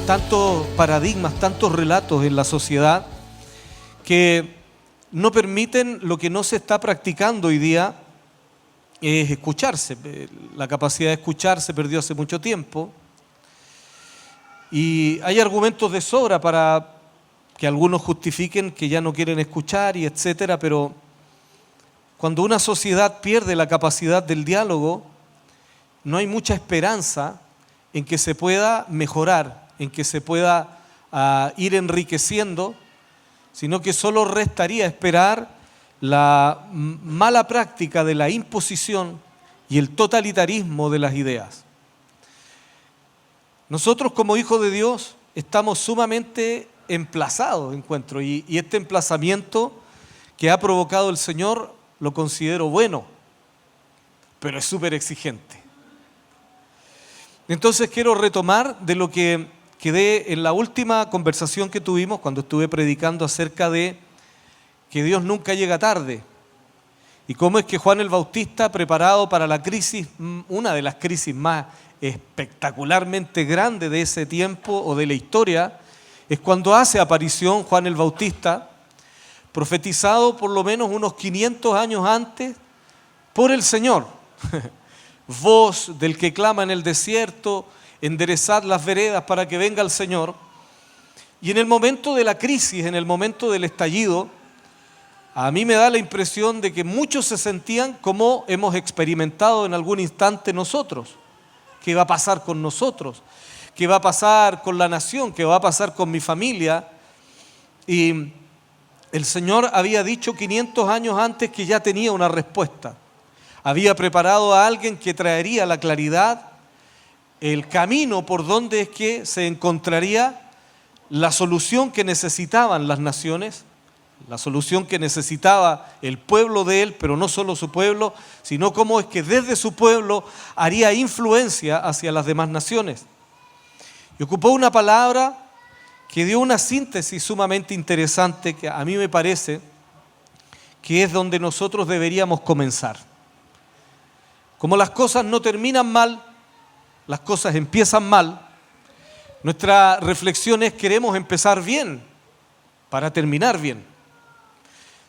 tantos paradigmas, tantos relatos en la sociedad que no permiten lo que no se está practicando hoy día, es escucharse. La capacidad de escuchar se perdió hace mucho tiempo y hay argumentos de sobra para que algunos justifiquen que ya no quieren escuchar y etcétera, pero cuando una sociedad pierde la capacidad del diálogo, no hay mucha esperanza en que se pueda mejorar, en que se pueda ir enriqueciendo, sino que solo restaría esperar la mala práctica de la imposición y el totalitarismo de las ideas. Nosotros como hijos de Dios estamos sumamente emplazados, encuentro, y este emplazamiento que ha provocado el Señor lo considero bueno, pero es súper exigente. Entonces quiero retomar de lo que quedé en la última conversación que tuvimos cuando estuve predicando acerca de que Dios nunca llega tarde y cómo es que Juan el Bautista, preparado para la crisis, una de las crisis más espectacularmente grandes de ese tiempo o de la historia, es cuando hace aparición Juan el Bautista, profetizado por lo menos unos 500 años antes por el Señor. Voz del que clama en el desierto, enderezad las veredas para que venga el Señor. Y en el momento de la crisis, en el momento del estallido, a mí me da la impresión de que muchos se sentían como hemos experimentado en algún instante nosotros. ¿Qué va a pasar con nosotros? ¿Qué va a pasar con la nación? ¿Qué va a pasar con mi familia? Y el Señor había dicho 500 años antes que ya tenía una respuesta. Había preparado a alguien que traería la claridad, el camino por donde es que se encontraría la solución que necesitaban las naciones, la solución que necesitaba el pueblo de él, pero no solo su pueblo, sino cómo es que desde su pueblo haría influencia hacia las demás naciones. Y ocupó una palabra que dio una síntesis sumamente interesante que a mí me parece que es donde nosotros deberíamos comenzar. Como las cosas no terminan mal, las cosas empiezan mal, nuestra reflexión es: queremos empezar bien para terminar bien.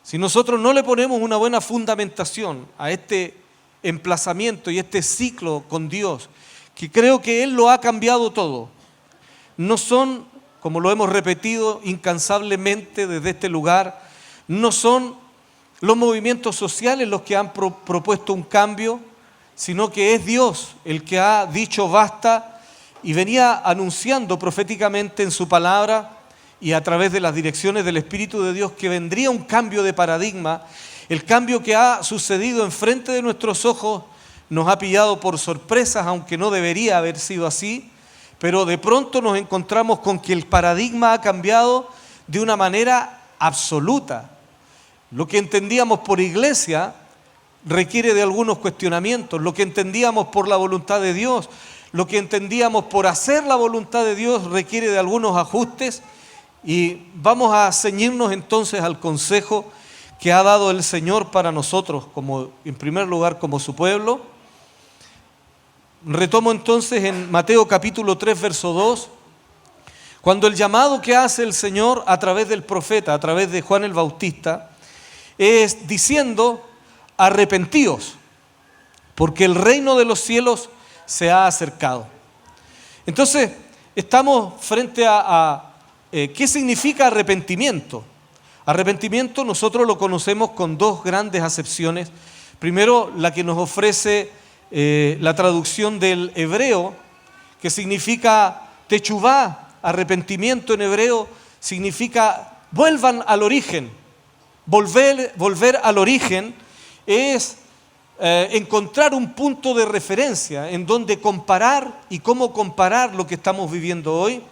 Si nosotros no le ponemos una buena fundamentación a este emplazamiento y este ciclo con Dios, que creo que Él lo ha cambiado todo, no son, como lo hemos repetido incansablemente desde este lugar, no son los movimientos sociales los que han propuesto un cambio, sino que es Dios el que ha dicho basta y venía anunciando proféticamente en su palabra y a través de las direcciones del Espíritu de Dios que vendría un cambio de paradigma. El cambio que ha sucedido enfrente de nuestros ojos nos ha pillado por sorpresas, aunque no debería haber sido así, pero de pronto nos encontramos con que el paradigma ha cambiado de una manera absoluta. Lo que entendíamos por iglesia requiere de algunos cuestionamientos. Lo que entendíamos por la voluntad de Dios, lo que entendíamos por hacer la voluntad de Dios requiere de algunos ajustes, y vamos a ceñirnos entonces al consejo que ha dado el Señor para nosotros, como en primer lugar como su pueblo. Retomo entonces en Mateo capítulo 3, verso 2, cuando el llamado que hace el Señor a través del profeta, a través de Juan el Bautista, es diciendo: arrepentíos, porque el reino de los cielos se ha acercado. Entonces, estamos frente a ¿qué significa arrepentimiento? Arrepentimiento nosotros lo conocemos con dos grandes acepciones. Primero, la que nos ofrece la traducción del hebreo, que significa techuvá. Arrepentimiento en hebreo significa vuelvan al origen. Volver al origen es encontrar un punto de referencia en donde comparar y cómo comparar lo que estamos viviendo hoy.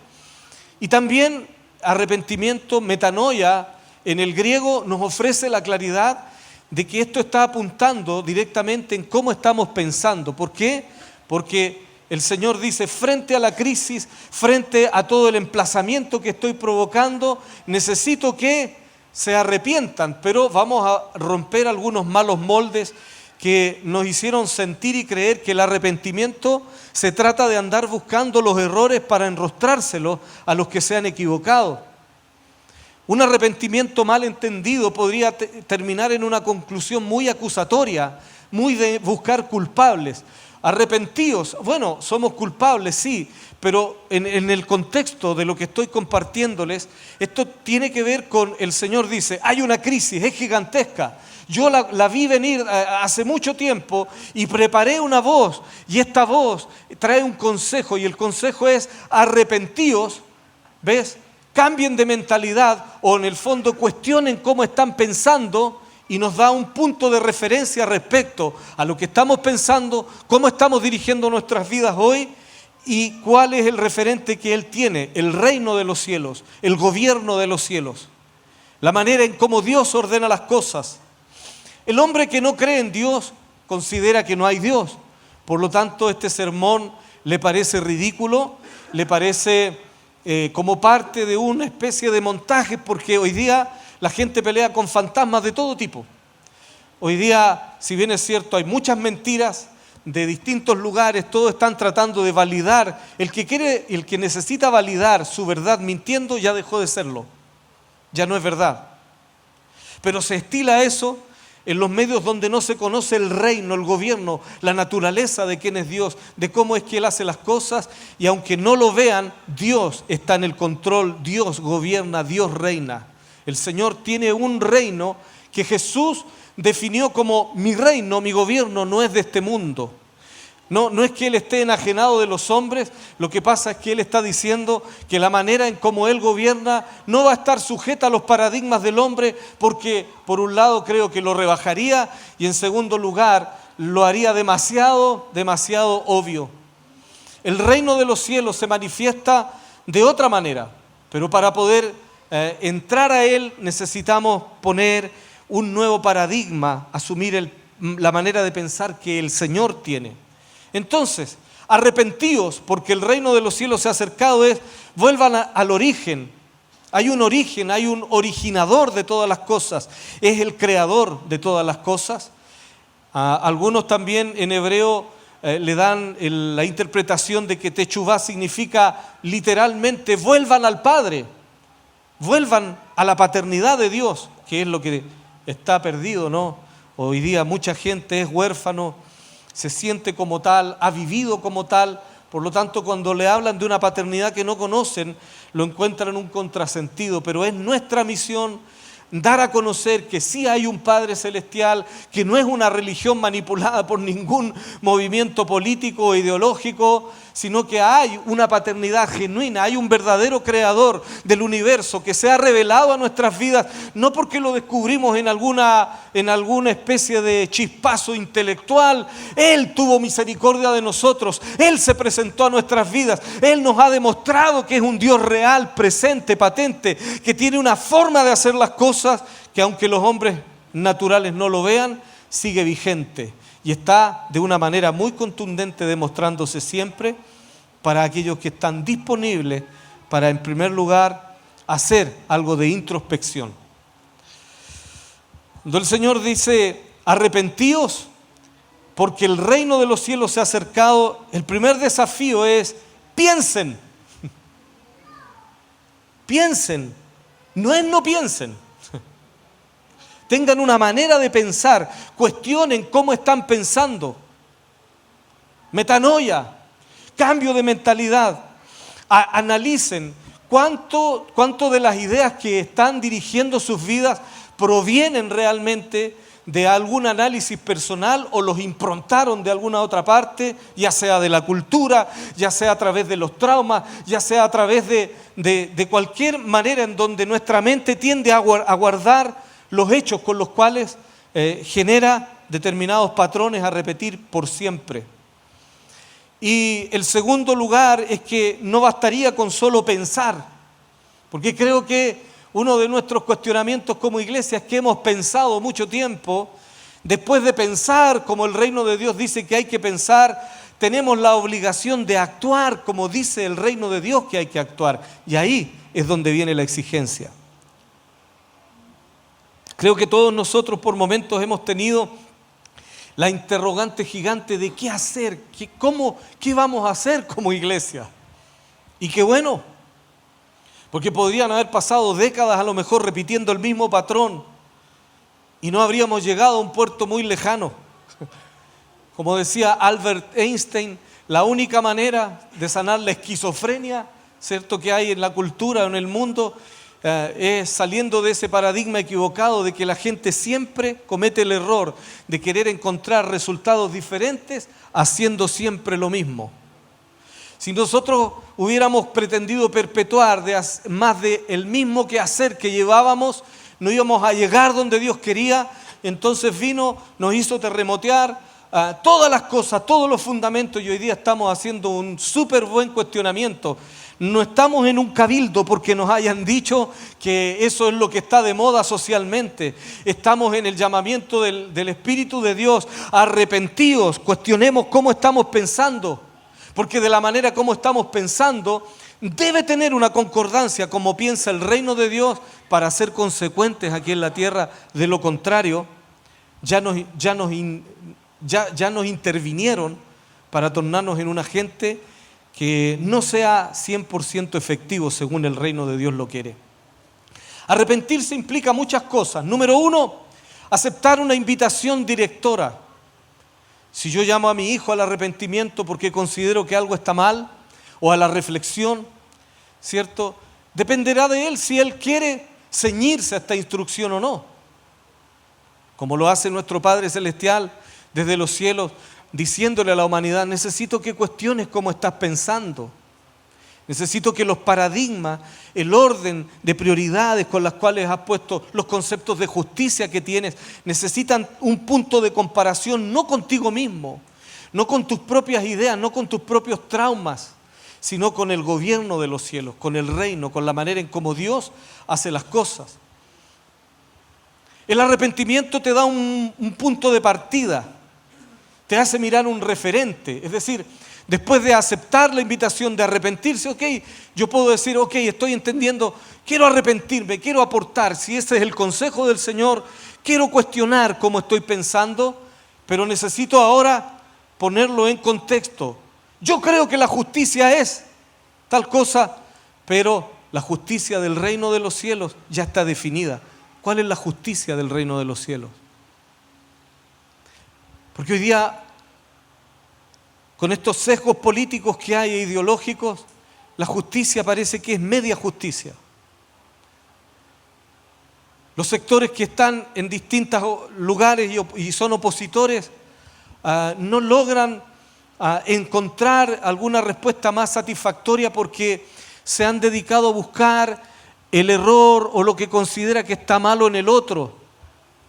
Y también arrepentimiento, metanoia, en el griego nos ofrece la claridad de que esto está apuntando directamente en cómo estamos pensando. ¿Por qué? Porque el Señor dice: frente a la crisis, frente a todo el emplazamiento que estoy provocando, necesito que se arrepientan, pero vamos a romper algunos malos moldes que nos hicieron sentir y creer que el arrepentimiento se trata de andar buscando los errores para enrostrárselos a los que se han equivocado. Un arrepentimiento mal entendido podría terminar en una conclusión muy acusatoria, muy de buscar culpables. Arrepentidos, bueno, somos culpables, sí, pero en el contexto de lo que estoy compartiéndoles, esto tiene que ver con, el Señor dice, hay una crisis, es gigantesca. Yo la vi venir hace mucho tiempo y preparé una voz, y esta voz trae un consejo, y el consejo es arrepentíos, ¿ves? Cambien de mentalidad, o en el fondo cuestionen cómo están pensando, y nos da un punto de referencia respecto a lo que estamos pensando, cómo estamos dirigiendo nuestras vidas hoy y cuál es el referente que Él tiene, el reino de los cielos, el gobierno de los cielos, la manera en cómo Dios ordena las cosas. El hombre que no cree en Dios considera que no hay Dios. Por lo tanto, este sermón le parece ridículo, le parece como parte de una especie de montaje, porque hoy día la gente pelea con fantasmas de todo tipo. Hoy día, si bien es cierto, hay muchas mentiras de distintos lugares, todos están tratando de validar. El que necesita validar su verdad mintiendo ya dejó de serlo, ya no es verdad. Pero se estila eso en los medios donde no se conoce el reino, el gobierno, la naturaleza de quién es Dios, de cómo es que Él hace las cosas, y aunque no lo vean, Dios está en el control, Dios gobierna, Dios reina. El Señor tiene un reino que Jesús definió como mi reino, mi gobierno no es de este mundo. No es que Él esté enajenado de los hombres, lo que pasa es que Él está diciendo que la manera en cómo Él gobierna no va a estar sujeta a los paradigmas del hombre, porque por un lado creo que lo rebajaría y en segundo lugar lo haría demasiado obvio. El reino de los cielos se manifiesta de otra manera, pero para poder entrar a Él necesitamos poner un nuevo paradigma, asumir la manera de pensar que el Señor tiene. Entonces, arrepentíos porque el reino de los cielos se ha acercado, vuelvan al origen. Hay un origen, hay un originador de todas las cosas, es el creador de todas las cosas. Algunos también en hebreo le dan la interpretación de que techuvá significa literalmente vuelvan al Padre, vuelvan a la paternidad de Dios, que es lo que está perdido, ¿no? Hoy día mucha gente es huérfano, se siente como tal, ha vivido como tal, por lo tanto cuando le hablan de una paternidad que no conocen, lo encuentran un contrasentido, pero es nuestra misión dar a conocer que sí hay un Padre Celestial, que no es una religión manipulada por ningún movimiento político o ideológico, sino que hay una paternidad genuina, hay un verdadero creador del universo que se ha revelado a nuestras vidas, no porque lo descubrimos en alguna especie de chispazo intelectual. Él tuvo misericordia de nosotros, Él se presentó a nuestras vidas, Él nos ha demostrado que es un Dios real, presente, patente, que tiene una forma de hacer las cosas que aunque los hombres naturales no lo vean, sigue vigente. Y está de una manera muy contundente demostrándose siempre para aquellos que están disponibles para, en primer lugar, hacer algo de introspección. Cuando el Señor dice, arrepentíos porque el reino de los cielos se ha acercado, el primer desafío es, piensen. Piensen, no piensen. Tengan una manera de pensar, cuestionen cómo están pensando. Metanoia, cambio de mentalidad. Analicen cuánto de las ideas que están dirigiendo sus vidas provienen realmente de algún análisis personal o los improntaron de alguna otra parte, ya sea de la cultura, ya sea a través de los traumas, ya sea a través de cualquier manera en donde nuestra mente tiende a guardar los hechos con los cuales genera determinados patrones a repetir por siempre. Y el segundo lugar es que no bastaría con solo pensar, porque creo que uno de nuestros cuestionamientos como iglesia es que hemos pensado mucho tiempo. Después de pensar como el reino de Dios dice que hay que pensar, tenemos la obligación de actuar como dice el reino de Dios que hay que actuar. Y ahí es donde viene la exigencia. Creo que todos nosotros por momentos hemos tenido la interrogante gigante de qué hacer, qué vamos a hacer como iglesia. Y qué bueno, porque podrían haber pasado décadas a lo mejor repitiendo el mismo patrón y no habríamos llegado a un puerto muy lejano. Como decía Albert Einstein, la única manera de sanar la esquizofrenia, ¿cierto?, que hay en la cultura, en el mundo, es saliendo de ese paradigma equivocado de que la gente siempre comete el error de querer encontrar resultados diferentes haciendo siempre lo mismo. Si nosotros hubiéramos pretendido perpetuar más del mismo quehacer que llevábamos, no íbamos a llegar donde Dios quería. Entonces nos hizo terremotear todas las cosas, todos los fundamentos, y hoy día estamos haciendo un súper buen cuestionamiento. No estamos en un cabildo porque nos hayan dicho que eso es lo que está de moda socialmente. Estamos en el llamamiento del Espíritu de Dios. Arrepentidos, cuestionemos cómo estamos pensando, porque de la manera como estamos pensando debe tener una concordancia como piensa el reino de Dios para ser consecuentes aquí en la tierra. De lo contrario, ya nos intervinieron para tornarnos en una gente que no sea 100% efectivo según el reino de Dios lo quiere. Arrepentirse implica muchas cosas. Número 1, aceptar una invitación directora. Si yo llamo a mi hijo al arrepentimiento porque considero que algo está mal, o a la reflexión, ¿cierto?, dependerá de él si él quiere ceñirse a esta instrucción o no. Como lo hace nuestro Padre Celestial desde los cielos, diciéndole a la humanidad: necesito que cuestiones cómo estás pensando. Necesito que los paradigmas, el orden de prioridades con las cuales has puesto, los conceptos de justicia que tienes, necesitan un punto de comparación no contigo mismo, no con tus propias ideas, no con tus propios traumas, sino con el gobierno de los cielos, con el reino, con la manera en cómo Dios hace las cosas. El arrepentimiento te da un punto de partida. Te hace mirar un referente, es decir, después de aceptar la invitación de arrepentirse, yo puedo decir, estoy entendiendo, quiero arrepentirme, quiero aportar, si ese es el consejo del Señor, quiero cuestionar cómo estoy pensando, pero necesito ahora ponerlo en contexto. Yo creo que la justicia es tal cosa, pero la justicia del reino de los cielos ya está definida. ¿Cuál es la justicia del reino de los cielos? Porque hoy día, con estos sesgos políticos que hay e ideológicos, la justicia parece que es media justicia. Los sectores que están en distintos lugares y son opositores no logran encontrar alguna respuesta más satisfactoria porque se han dedicado a buscar el error o lo que considera que está malo en el otro.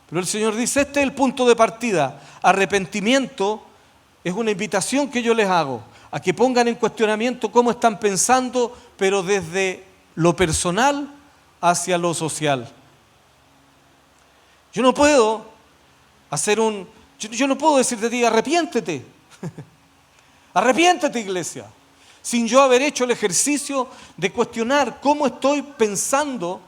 Pero el Señor dice, este es el punto de partida. Arrepentimiento es una invitación que yo les hago a que pongan en cuestionamiento cómo están pensando, pero desde lo personal hacia lo social. Yo no puedo decir de ti, arrepiéntete. Arrepiéntete, iglesia, sin yo haber hecho el ejercicio de cuestionar cómo estoy pensando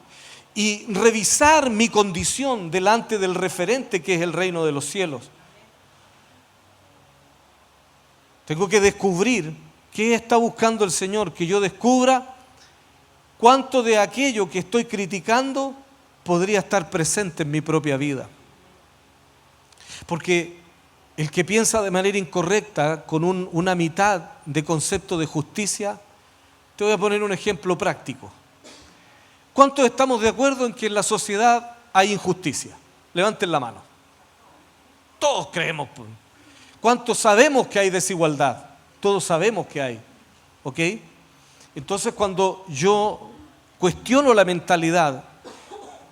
y revisar mi condición delante del referente que es el reino de los cielos. Tengo que descubrir qué está buscando el Señor, que yo descubra cuánto de aquello que estoy criticando podría estar presente en mi propia vida. Porque el que piensa de manera incorrecta, con una mitad de concepto de justicia, te voy a poner un ejemplo práctico. ¿Cuántos estamos de acuerdo en que en la sociedad hay injusticia? Levanten la mano. Todos creemos. ¿Cuántos sabemos que hay desigualdad? Todos sabemos que hay. ¿Ok? Entonces, cuando yo cuestiono la mentalidad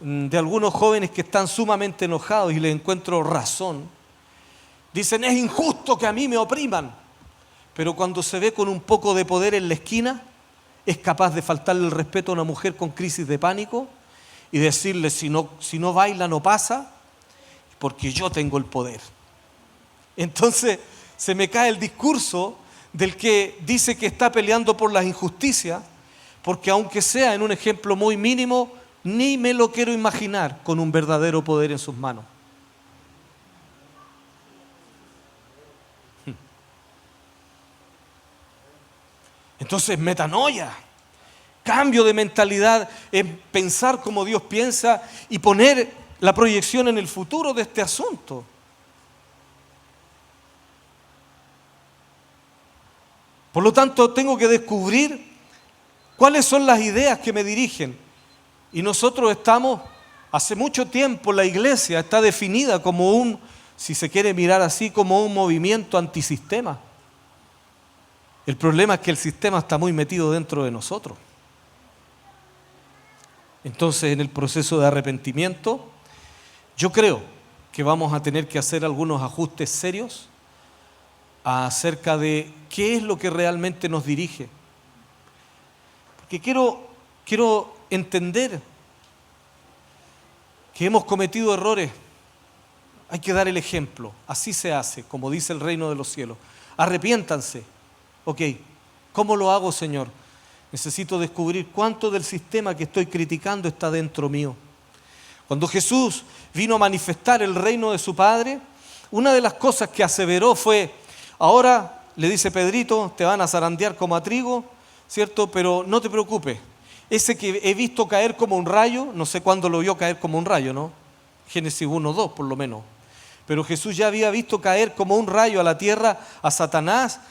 de algunos jóvenes que están sumamente enojados y les encuentro razón, dicen, es injusto que a mí me opriman. Pero cuando se ve con un poco de poder en la esquina, es capaz de faltarle el respeto a una mujer con crisis de pánico y decirle, si no baila no pasa, porque yo tengo el poder. Entonces se me cae el discurso del que dice que está peleando por las injusticias, porque aunque sea en un ejemplo muy mínimo, ni me lo quiero imaginar con un verdadero poder en sus manos. Entonces, metanoia, cambio de mentalidad, es pensar como Dios piensa y poner la proyección en el futuro de este asunto. Por lo tanto, tengo que descubrir cuáles son las ideas que me dirigen. Y nosotros estamos, hace mucho tiempo, la iglesia está definida como un, si se quiere mirar así, como un movimiento antisistema. El problema es que el sistema está muy metido dentro de nosotros. Entonces, en el proceso de arrepentimiento, yo creo que vamos a tener que hacer algunos ajustes serios acerca de qué es lo que realmente nos dirige. Porque quiero entender que hemos cometido errores. Hay que dar el ejemplo. Así se hace, como dice el reino de los cielos. Arrepiéntanse. Ok, ¿cómo lo hago, Señor? Necesito descubrir cuánto del sistema que estoy criticando está dentro mío. Cuando Jesús vino a manifestar el reino de su Padre, una de las cosas que aseveró fue: ahora, le dice Pedrito, te van a zarandear como a trigo, ¿cierto? Pero no te preocupes, ese que he visto caer como un rayo, no sé cuándo lo vio caer como un rayo, ¿no? Génesis 1:2 por lo menos. Pero Jesús ya había visto caer como un rayo a la tierra a Satanás,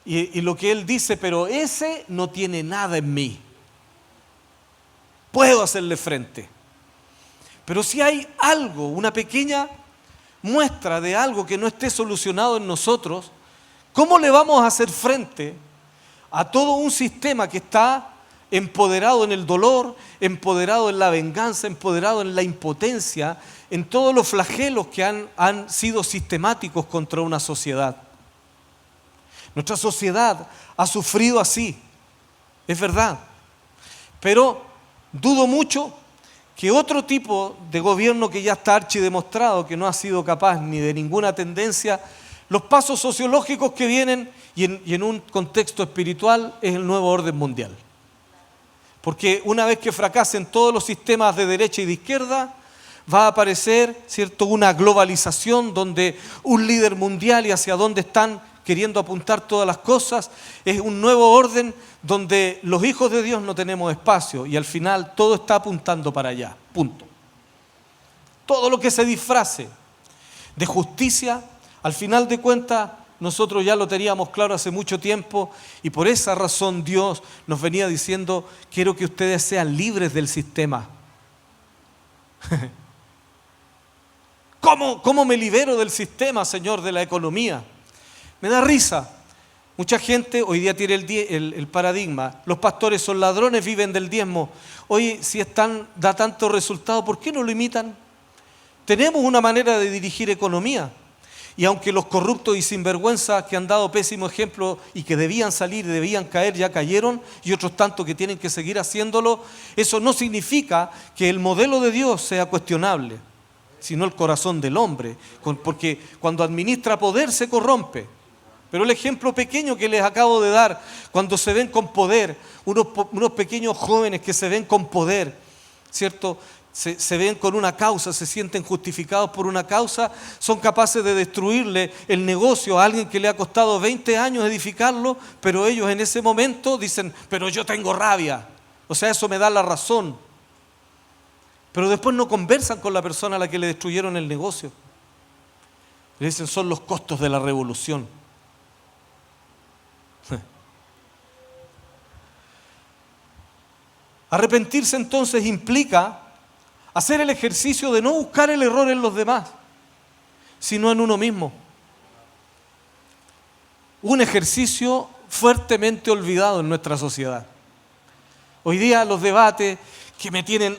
y lo que él dice: pero ese no tiene nada en mí. Puedo hacerle frente. Pero si hay algo, una pequeña muestra de algo que no esté solucionado en nosotros, ¿cómo le vamos a hacer frente a todo un sistema que está empoderado en el dolor, empoderado en la venganza, empoderado en la impotencia, en todos los flagelos que han sido sistemáticos contra una sociedad? Nuestra sociedad ha sufrido así, es verdad, pero dudo mucho que otro tipo de gobierno que ya está archidemostrado, que no ha sido capaz ni de ninguna tendencia, los pasos sociológicos que vienen y en un contexto espiritual es el nuevo orden mundial. Porque una vez que fracasen todos los sistemas de derecha y de izquierda, va a aparecer, ¿cierto?, una globalización donde un líder mundial, y hacia dónde están queriendo apuntar todas las cosas, es un nuevo orden donde los hijos de Dios no tenemos espacio y al final todo está apuntando para allá, punto. Todo lo que se disfrace de justicia, al final de cuentas, nosotros ya lo teníamos claro hace mucho tiempo y por esa razón Dios nos venía diciendo: quiero que ustedes sean libres del sistema. ¿Cómo me libero del sistema, Señor, de la economía? Me da risa. Mucha gente hoy día tiene el paradigma: los pastores son ladrones, viven del diezmo. Oye, si da tanto resultado, ¿por qué no lo imitan? Tenemos una manera de dirigir economía. Y aunque los corruptos y sinvergüenzas que han dado pésimo ejemplo y que debían salir y debían caer, ya cayeron, y otros tantos que tienen que seguir haciéndolo, eso no significa que el modelo de Dios sea cuestionable, sino el corazón del hombre, porque cuando administra poder se corrompe. Pero el ejemplo pequeño que les acabo de dar, cuando se ven con poder, unos pequeños jóvenes que se ven con poder, ¿cierto?, se ven con una causa, se sienten justificados por una causa, son capaces de destruirle el negocio a alguien que le ha costado 20 años edificarlo, pero ellos en ese momento dicen: pero yo tengo rabia, o sea, eso me da la razón. Pero después no conversan con la persona a la que le destruyeron el negocio. Le dicen: son los costos de la revolución. Arrepentirse entonces implica hacer el ejercicio de no buscar el error en los demás, sino en uno mismo. Un ejercicio fuertemente olvidado en nuestra sociedad. Hoy día los debates que me tienen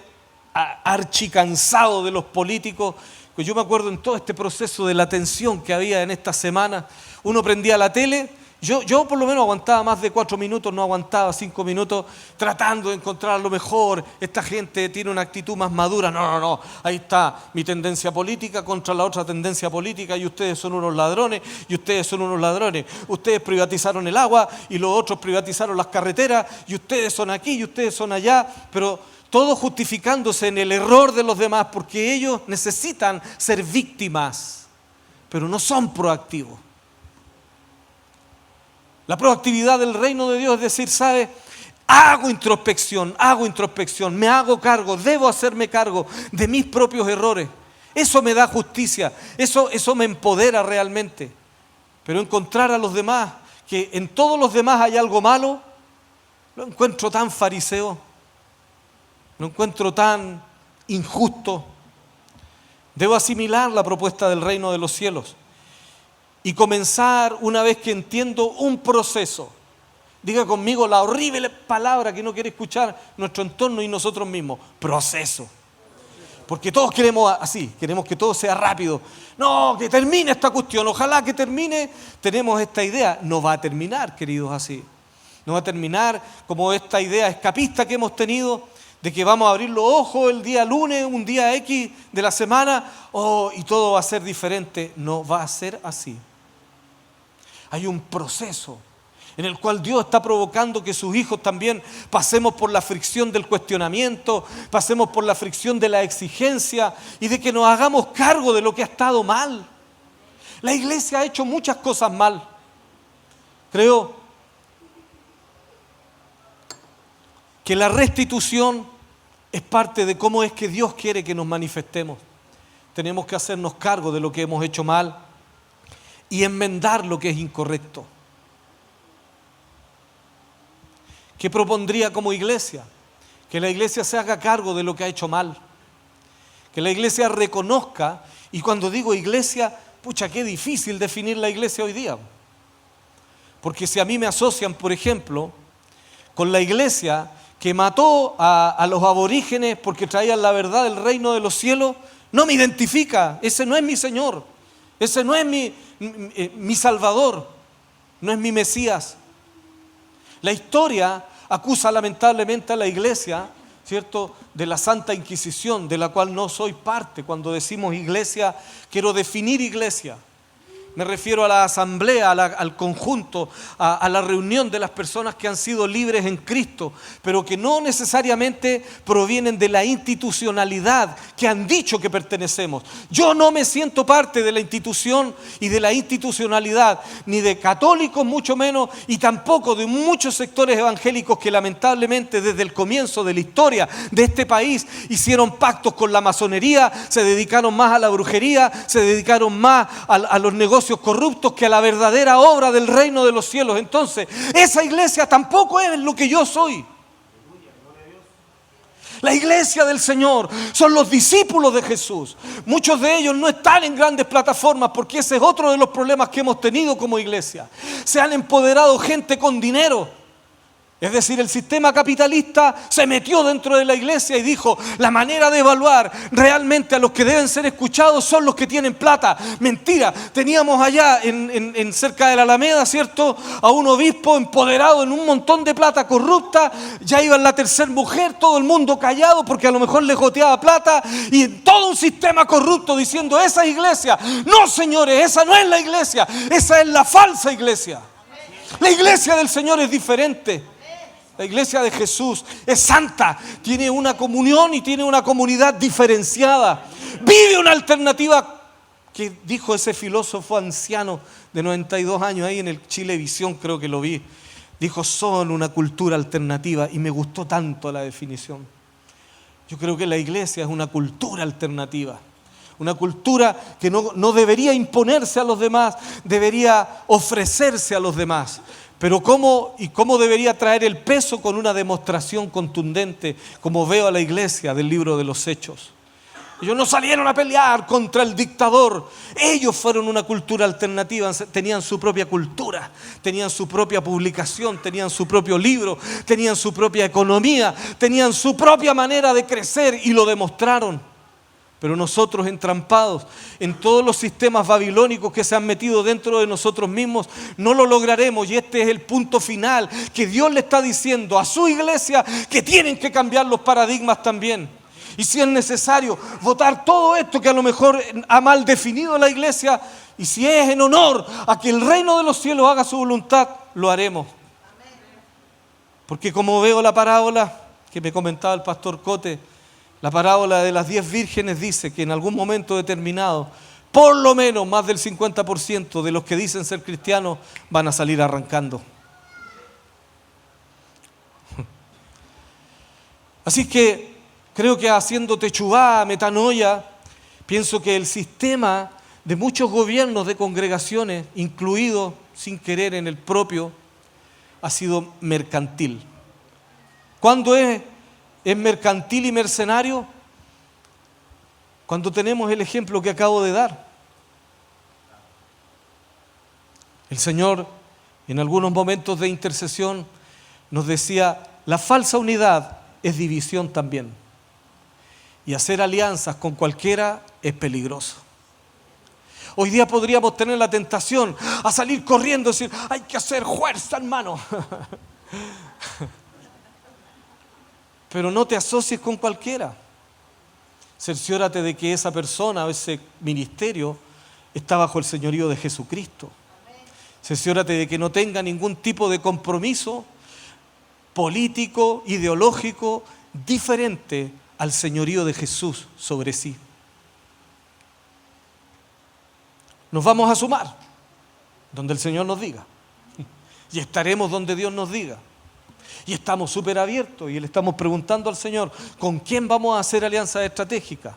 archicansado de los políticos, pues yo me acuerdo en todo este proceso de la tensión que había en esta semana, uno prendía la tele. Yo por lo menos aguantaba más de 4 minutos, no aguantaba 5 minutos tratando de encontrar lo mejor. Esta gente tiene una actitud más madura. No, ahí está mi tendencia política contra la otra tendencia política y ustedes son unos ladrones y ustedes son unos ladrones. Ustedes privatizaron el agua y los otros privatizaron las carreteras y ustedes son aquí y ustedes son allá, pero todos justificándose en el error de los demás porque ellos necesitan ser víctimas, pero no son proactivos. La proactividad del reino de Dios es decir, ¿sabe? Hago introspección, me hago cargo, debo hacerme cargo de mis propios errores. Eso me da justicia, eso me empodera realmente. Pero encontrar a los demás, que en todos los demás hay algo malo, lo encuentro tan fariseo, lo encuentro tan injusto. Debo asimilar la propuesta del reino de los cielos y comenzar, una vez que entiendo un proceso. Diga conmigo la horrible palabra que no quiere escuchar nuestro entorno y nosotros mismos: proceso. Porque todos queremos así, queremos que todo sea rápido. No, que termine esta cuestión, ojalá que termine. Tenemos esta idea, no va a terminar, queridos, así. No va a terminar como esta idea escapista que hemos tenido de que vamos a abrir los ojos el día lunes, un día X de la semana, y todo va a ser diferente. No va a ser así. Hay un proceso en el cual Dios está provocando que sus hijos también pasemos por la fricción del cuestionamiento, pasemos por la fricción de la exigencia y de que nos hagamos cargo de lo que ha estado mal. La iglesia ha hecho muchas cosas mal. Creo que la restitución es parte de cómo es que Dios quiere que nos manifestemos. Tenemos que hacernos cargo de lo que hemos hecho mal y enmendar lo que es incorrecto. ¿Qué propondría como iglesia? Que la iglesia se haga cargo de lo que ha hecho mal. Que la iglesia reconozca, y cuando digo iglesia, pucha, qué difícil definir la iglesia hoy día. Porque si a mí me asocian, por ejemplo, con la iglesia que mató a los aborígenes porque traían la verdad del reino de los cielos, no me identifica. Ese no es mi Señor. Ese no es mi Salvador. No es mi Mesías. La historia acusa lamentablemente a la iglesia, ¿cierto?, de la Santa Inquisición, de la cual no soy parte. Cuando decimos iglesia, quiero definir iglesia. Me refiero a la asamblea, al conjunto, a la reunión de las personas que han sido libres en Cristo, pero que no necesariamente provienen de la institucionalidad que han dicho que pertenecemos. Yo no me siento parte de la institución y de la institucionalidad, ni de católicos mucho menos, y tampoco de muchos sectores evangélicos que lamentablemente desde el comienzo de la historia de este país hicieron pactos con la masonería, se dedicaron más a la brujería, se dedicaron más a los negocios corruptos que a la verdadera obra del reino de los cielos. Entonces, esa iglesia tampoco es lo que yo soy. La iglesia del Señor son los discípulos de Jesús. Muchos de ellos no están en grandes plataformas porque ese es otro de los problemas que hemos tenido como iglesia. Se han empoderado gente con dinero. Es decir, el sistema capitalista se metió dentro de la iglesia y dijo: la manera de evaluar realmente a los que deben ser escuchados son los que tienen plata. Mentira, teníamos allá en cerca de la Alameda, ¿cierto?, a un obispo empoderado en un montón de plata corrupta. Ya iba en la tercera mujer, todo el mundo callado porque a lo mejor le joteaba plata, y todo un sistema corrupto diciendo: esa es iglesia. No, señores, esa no es la iglesia, esa es la falsa iglesia. La iglesia del Señor es diferente. La iglesia de Jesús es santa, tiene una comunión y tiene una comunidad diferenciada. Vive una alternativa que dijo ese filósofo anciano de 92 años ahí en el Chilevisión, creo que lo vi. Dijo: son una cultura alternativa, y me gustó tanto la definición. Yo creo que la iglesia es una cultura alternativa. Una cultura que no debería imponerse a los demás, debería ofrecerse a los demás. Pero ¿cómo debería traer el peso? Con una demostración contundente, como veo a la iglesia del libro de los Hechos. Ellos no salieron a pelear contra el dictador. Ellos fueron una cultura alternativa, tenían su propia cultura, tenían su propia publicación, tenían su propio libro, tenían su propia economía, tenían su propia manera de crecer y lo demostraron. Pero nosotros, entrampados en todos los sistemas babilónicos que se han metido dentro de nosotros mismos, no lo lograremos. Y este es el punto final, que Dios le está diciendo a su iglesia que tienen que cambiar los paradigmas también. Y si es necesario votar todo esto que a lo mejor ha mal definido la iglesia, y si es en honor a que el reino de los cielos haga su voluntad, lo haremos. Porque como veo la parábola que me comentaba el pastor Cote, la parábola de las 10 vírgenes dice que en algún momento determinado, por lo menos más del 50% de los que dicen ser cristianos van a salir arrancando. Así que creo que haciendo techubá, metanoia, pienso que el sistema de muchos gobiernos de congregaciones, incluido sin querer en el propio, ha sido mercantil. ¿Cuándo es mercantil y mercenario? Cuando tenemos el ejemplo que acabo de dar. El Señor, en algunos momentos de intercesión, nos decía, la falsa unidad es división también. Y hacer alianzas con cualquiera es peligroso. Hoy día podríamos tener la tentación a salir corriendo y decir, hay que hacer fuerza, hermano. Pero no te asocies con cualquiera. Cerciórate de que esa persona o ese ministerio está bajo el señorío de Jesucristo. Cerciórate de que no tenga ningún tipo de compromiso político, ideológico, diferente al señorío de Jesús sobre sí. Nos vamos a sumar donde el Señor nos diga. Y estaremos donde Dios nos diga. Y estamos súper abiertos y le estamos preguntando al Señor con quién vamos a hacer alianzas estratégicas.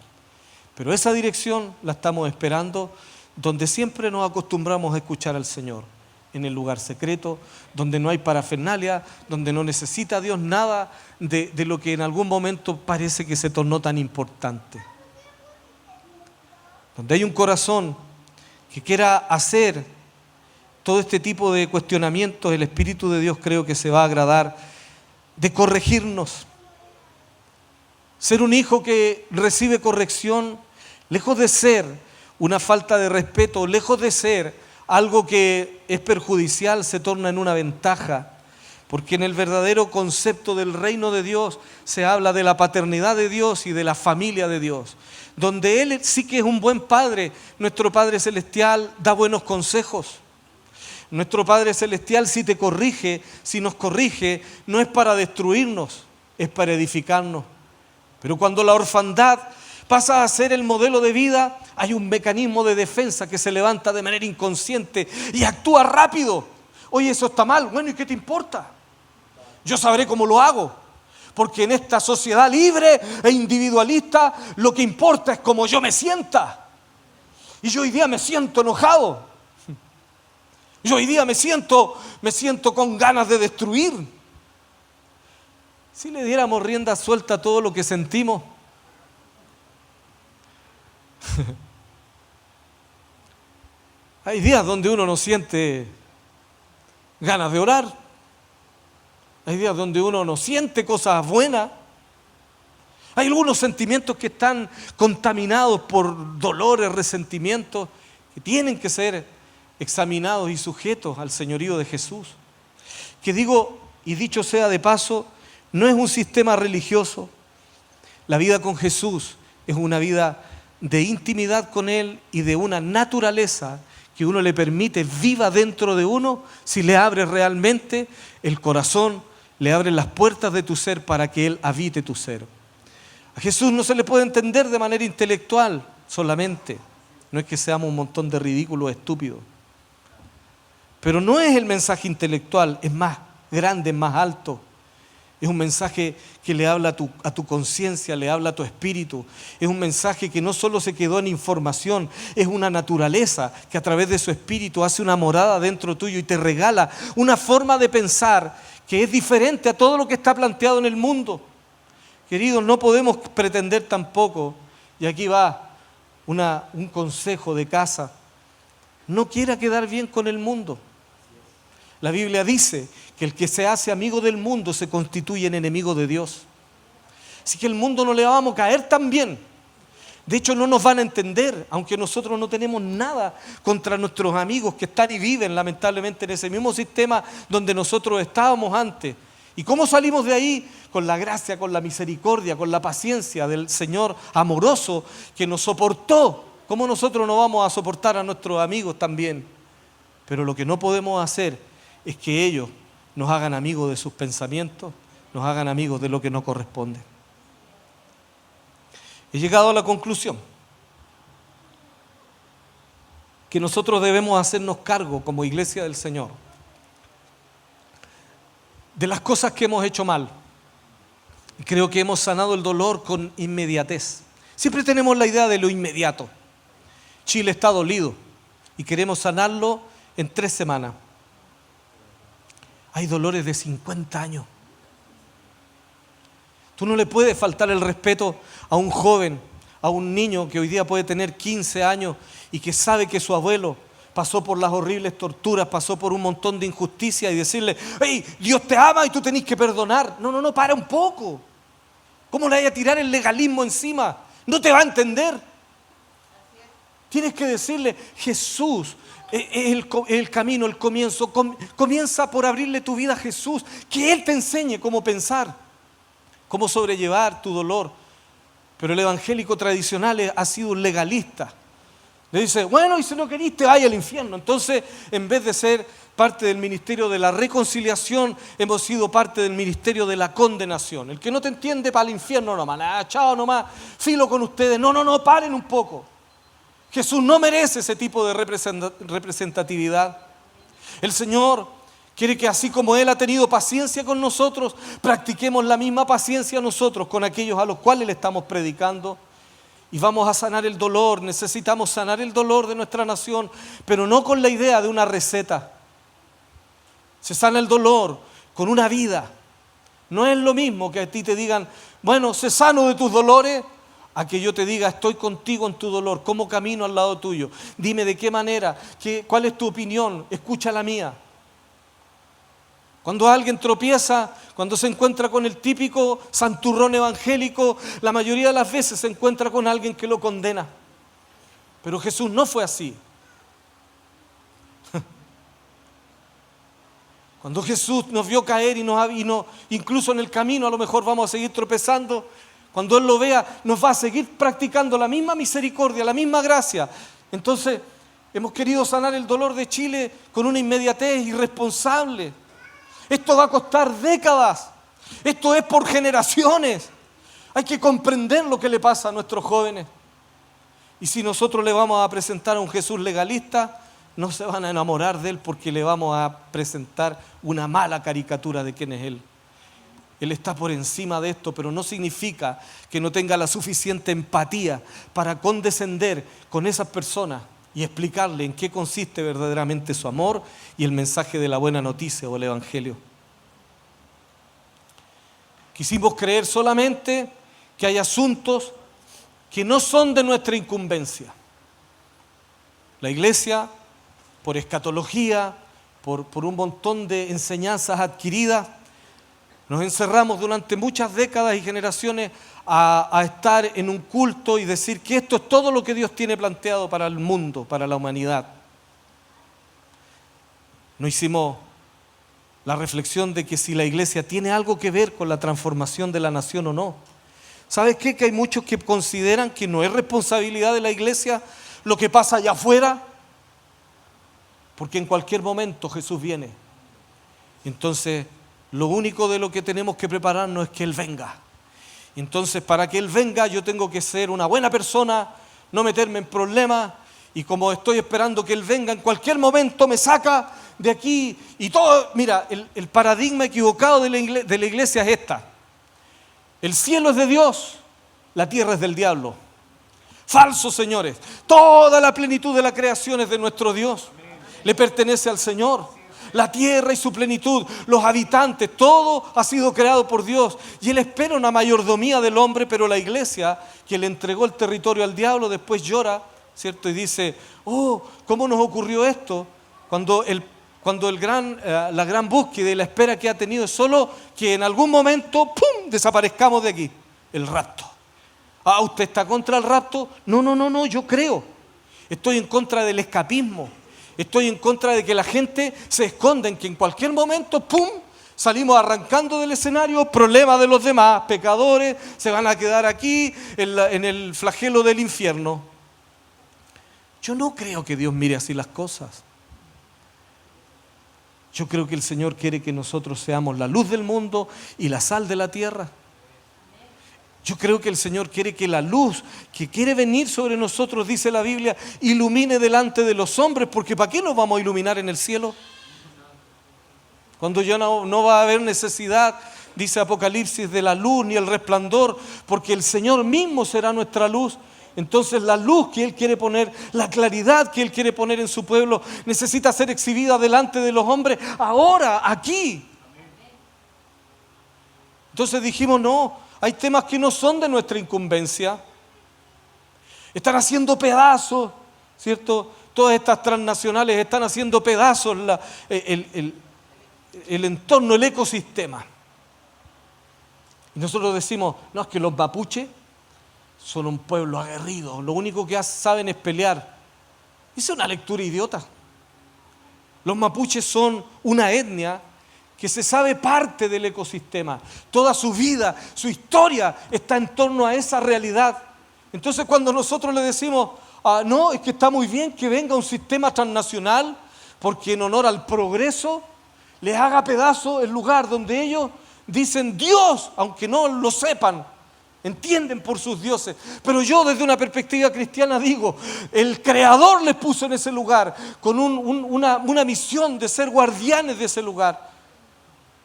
Pero esa dirección la estamos esperando donde siempre nos acostumbramos a escuchar al Señor. En el lugar secreto, donde no hay parafernalia, donde no necesita Dios nada de lo que en algún momento parece que se tornó tan importante. Donde hay un corazón que quiera hacer todo este tipo de cuestionamientos, el Espíritu de Dios creo que se va a agradar de corregirnos. Ser un hijo que recibe corrección, lejos de ser una falta de respeto, lejos de ser algo que es perjudicial, se torna en una ventaja, porque en el verdadero concepto del reino de Dios se habla de la paternidad de Dios y de la familia de Dios, donde Él sí que es un buen Padre. Nuestro Padre Celestial da buenos consejos. Nuestro Padre Celestial si te corrige, si nos corrige, no es para destruirnos, es para edificarnos. Pero cuando la orfandad pasa a ser el modelo de vida, hay un mecanismo de defensa que se levanta de manera inconsciente y actúa rápido. Oye, eso está mal. Bueno, ¿y qué te importa? Yo sabré cómo lo hago. Porque en esta sociedad libre e individualista, lo que importa es cómo yo me sienta. Y yo hoy día me siento enojado. Yo hoy día me siento con ganas de destruir. Si le diéramos rienda suelta a todo lo que sentimos, hay días donde uno no siente ganas de orar. Hay días donde uno no siente cosas buenas. Hay algunos sentimientos que están contaminados por dolores, resentimientos, que tienen que ser examinados y sujetos al señorío de Jesús. Que digo, y dicho sea de paso, no es un sistema religioso. La vida con Jesús es una vida de intimidad con Él y de una naturaleza que uno le permite viva dentro de uno si le abres realmente el corazón, le abres las puertas de tu ser para que Él habite tu ser. A Jesús no se le puede entender de manera intelectual solamente. No es que seamos un montón de ridículos estúpidos. Pero no es el mensaje intelectual, es más grande, es más alto. Es un mensaje que le habla a tu conciencia, le habla a tu espíritu. Es un mensaje que no solo se quedó en información, es una naturaleza que a través de su espíritu hace una morada dentro tuyo y te regala una forma de pensar que es diferente a todo lo que está planteado en el mundo. Queridos, no podemos pretender tampoco, y aquí va un consejo de casa, no quiera quedar bien con el mundo. La Biblia dice que el que se hace amigo del mundo se constituye en enemigo de Dios. Así que al mundo no le vamos a caer tan bien. De hecho, no nos van a entender, aunque nosotros no tenemos nada contra nuestros amigos que están y viven lamentablemente en ese mismo sistema donde nosotros estábamos antes. ¿Y cómo salimos de ahí? Con la gracia, con la misericordia, con la paciencia del Señor amoroso que nos soportó. ¿Cómo nosotros no vamos a soportar a nuestros amigos también? Pero lo que no podemos hacer es que ellos nos hagan amigos de sus pensamientos, nos hagan amigos de lo que no corresponde. He llegado a la conclusión que nosotros debemos hacernos cargo como iglesia del Señor de las cosas que hemos hecho mal, Creo que hemos sanado el dolor con inmediatez. Siempre tenemos la idea de lo inmediato. Chile está dolido y queremos sanarlo en 3 semanas. Hay dolores de 50 años. Tú no le puedes faltar el respeto a un joven, a un niño que hoy día puede tener 15 años y que sabe que su abuelo pasó por las horribles torturas, pasó por un montón de injusticia, y decirle: hey, Dios te ama y tú tenés que perdonar. No, para un poco. ¿Cómo le vaya a tirar el legalismo encima? No te va a entender. Tienes que decirle: Jesús es el camino, el comienzo. Comienza por abrirle tu vida a Jesús, que Él te enseñe cómo pensar, cómo sobrellevar tu dolor. Pero el evangélico tradicional ha sido un legalista. Le dice: bueno, y si no queriste, vaya al infierno. Entonces, en vez de ser parte del ministerio de la reconciliación, hemos sido parte del ministerio de la condenación. El que no te entiende, para el infierno nomás. Chao nomás, filo con ustedes. No, paren un poco. Jesús no merece ese tipo de representatividad. El Señor quiere que, así como Él ha tenido paciencia con nosotros, practiquemos la misma paciencia nosotros con aquellos a los cuales le estamos predicando. Y vamos a sanar el dolor. Necesitamos sanar el dolor de nuestra nación, pero no con la idea de una receta. Se sana el dolor con una vida. No es lo mismo que a ti te digan: bueno, sé sano de tus dolores, a que yo te diga: estoy contigo en tu dolor, cómo camino al lado tuyo. Dime de qué manera, cuál es tu opinión, escucha la mía. Cuando alguien tropieza, cuando se encuentra con el típico santurrón evangélico, la mayoría de las veces se encuentra con alguien que lo condena. Pero Jesús no fue así. Cuando Jesús nos vio caer y incluso en el camino a lo mejor vamos a seguir tropezando, cuando Él lo vea, nos va a seguir practicando la misma misericordia, la misma gracia. Entonces, hemos querido sanar el dolor de Chile con una inmediatez irresponsable. Esto va a costar décadas. Esto es por generaciones. Hay que comprender lo que le pasa a nuestros jóvenes. Y si nosotros le vamos a presentar a un Jesús legalista, no se van a enamorar de Él, porque le vamos a presentar una mala caricatura de quién es Él. Él está por encima de esto, pero no significa que no tenga la suficiente empatía para condescender con esas personas y explicarle en qué consiste verdaderamente su amor y el mensaje de la buena noticia o el evangelio. Quisimos creer solamente que hay asuntos que no son de nuestra incumbencia. La iglesia, por escatología, por un montón de enseñanzas adquiridas, nos encerramos durante muchas décadas y generaciones a estar en un culto y decir que esto es todo lo que Dios tiene planteado para el mundo, para la humanidad. No hicimos la reflexión de que si la iglesia tiene algo que ver con la transformación de la nación o no. ¿Sabes qué? Que hay muchos que consideran que no es responsabilidad de la iglesia lo que pasa allá afuera, porque en cualquier momento Jesús viene. Entonces, lo único de lo que tenemos que prepararnos es que Él venga. Entonces, para que Él venga, yo tengo que ser una buena persona, no meterme en problemas, y como estoy esperando que Él venga, en cualquier momento me saca de aquí y todo. Mira, el paradigma equivocado de la iglesia es esta: el cielo es de Dios, la tierra es del diablo. Falso, señores. Toda la plenitud de la creación es de nuestro Dios, le pertenece al Señor. La tierra y su plenitud, los habitantes, todo ha sido creado por Dios. Y Él espera una mayordomía del hombre, pero la iglesia, que le entregó el territorio al diablo, después llora, ¿cierto? Y dice: oh, ¿cómo nos ocurrió esto? Cuando la gran búsqueda y la espera que ha tenido es solo que en algún momento, ¡pum!, desaparezcamos de aquí. El rapto. Ah, ¿usted está contra el rapto? No, yo creo. Estoy en contra del escapismo. Estoy en contra de que la gente se esconda, en que en cualquier momento, ¡pum!, salimos arrancando del escenario, problemas de los demás, pecadores, se van a quedar aquí en el flagelo del infierno. Yo no creo que Dios mire así las cosas. Yo creo que el Señor quiere que nosotros seamos la luz del mundo y la sal de la tierra. Yo creo que el Señor quiere que la luz que quiere venir sobre nosotros, dice la Biblia, ilumine delante de los hombres, porque ¿para qué nos vamos a iluminar en el cielo? Cuando ya no va a haber necesidad dice Apocalipsis, de la luz ni el resplandor, porque el Señor mismo será nuestra luz. Entonces la luz que Él quiere poner, la claridad que Él quiere poner en su pueblo, necesita ser exhibida delante de los hombres, ahora, aquí. Entonces dijimos, no, hay temas que no son de nuestra incumbencia. Están haciendo pedazos, ¿cierto? Todas estas transnacionales están haciendo pedazos el entorno, el ecosistema. Y nosotros decimos, no, es que los mapuches son un pueblo aguerrido, lo único que saben es pelear. Esa es una lectura idiota. Los mapuches son una etnia que se sabe parte del ecosistema. Toda su vida, su historia está en torno a esa realidad. Entonces cuando nosotros le decimos, no, es que está muy bien que venga un sistema transnacional, porque en honor al progreso les haga pedazo el lugar donde ellos dicen Dios, aunque no lo sepan, entienden por sus dioses. Pero yo desde una perspectiva cristiana digo, el Creador les puso en ese lugar con una misión de ser guardianes de ese lugar.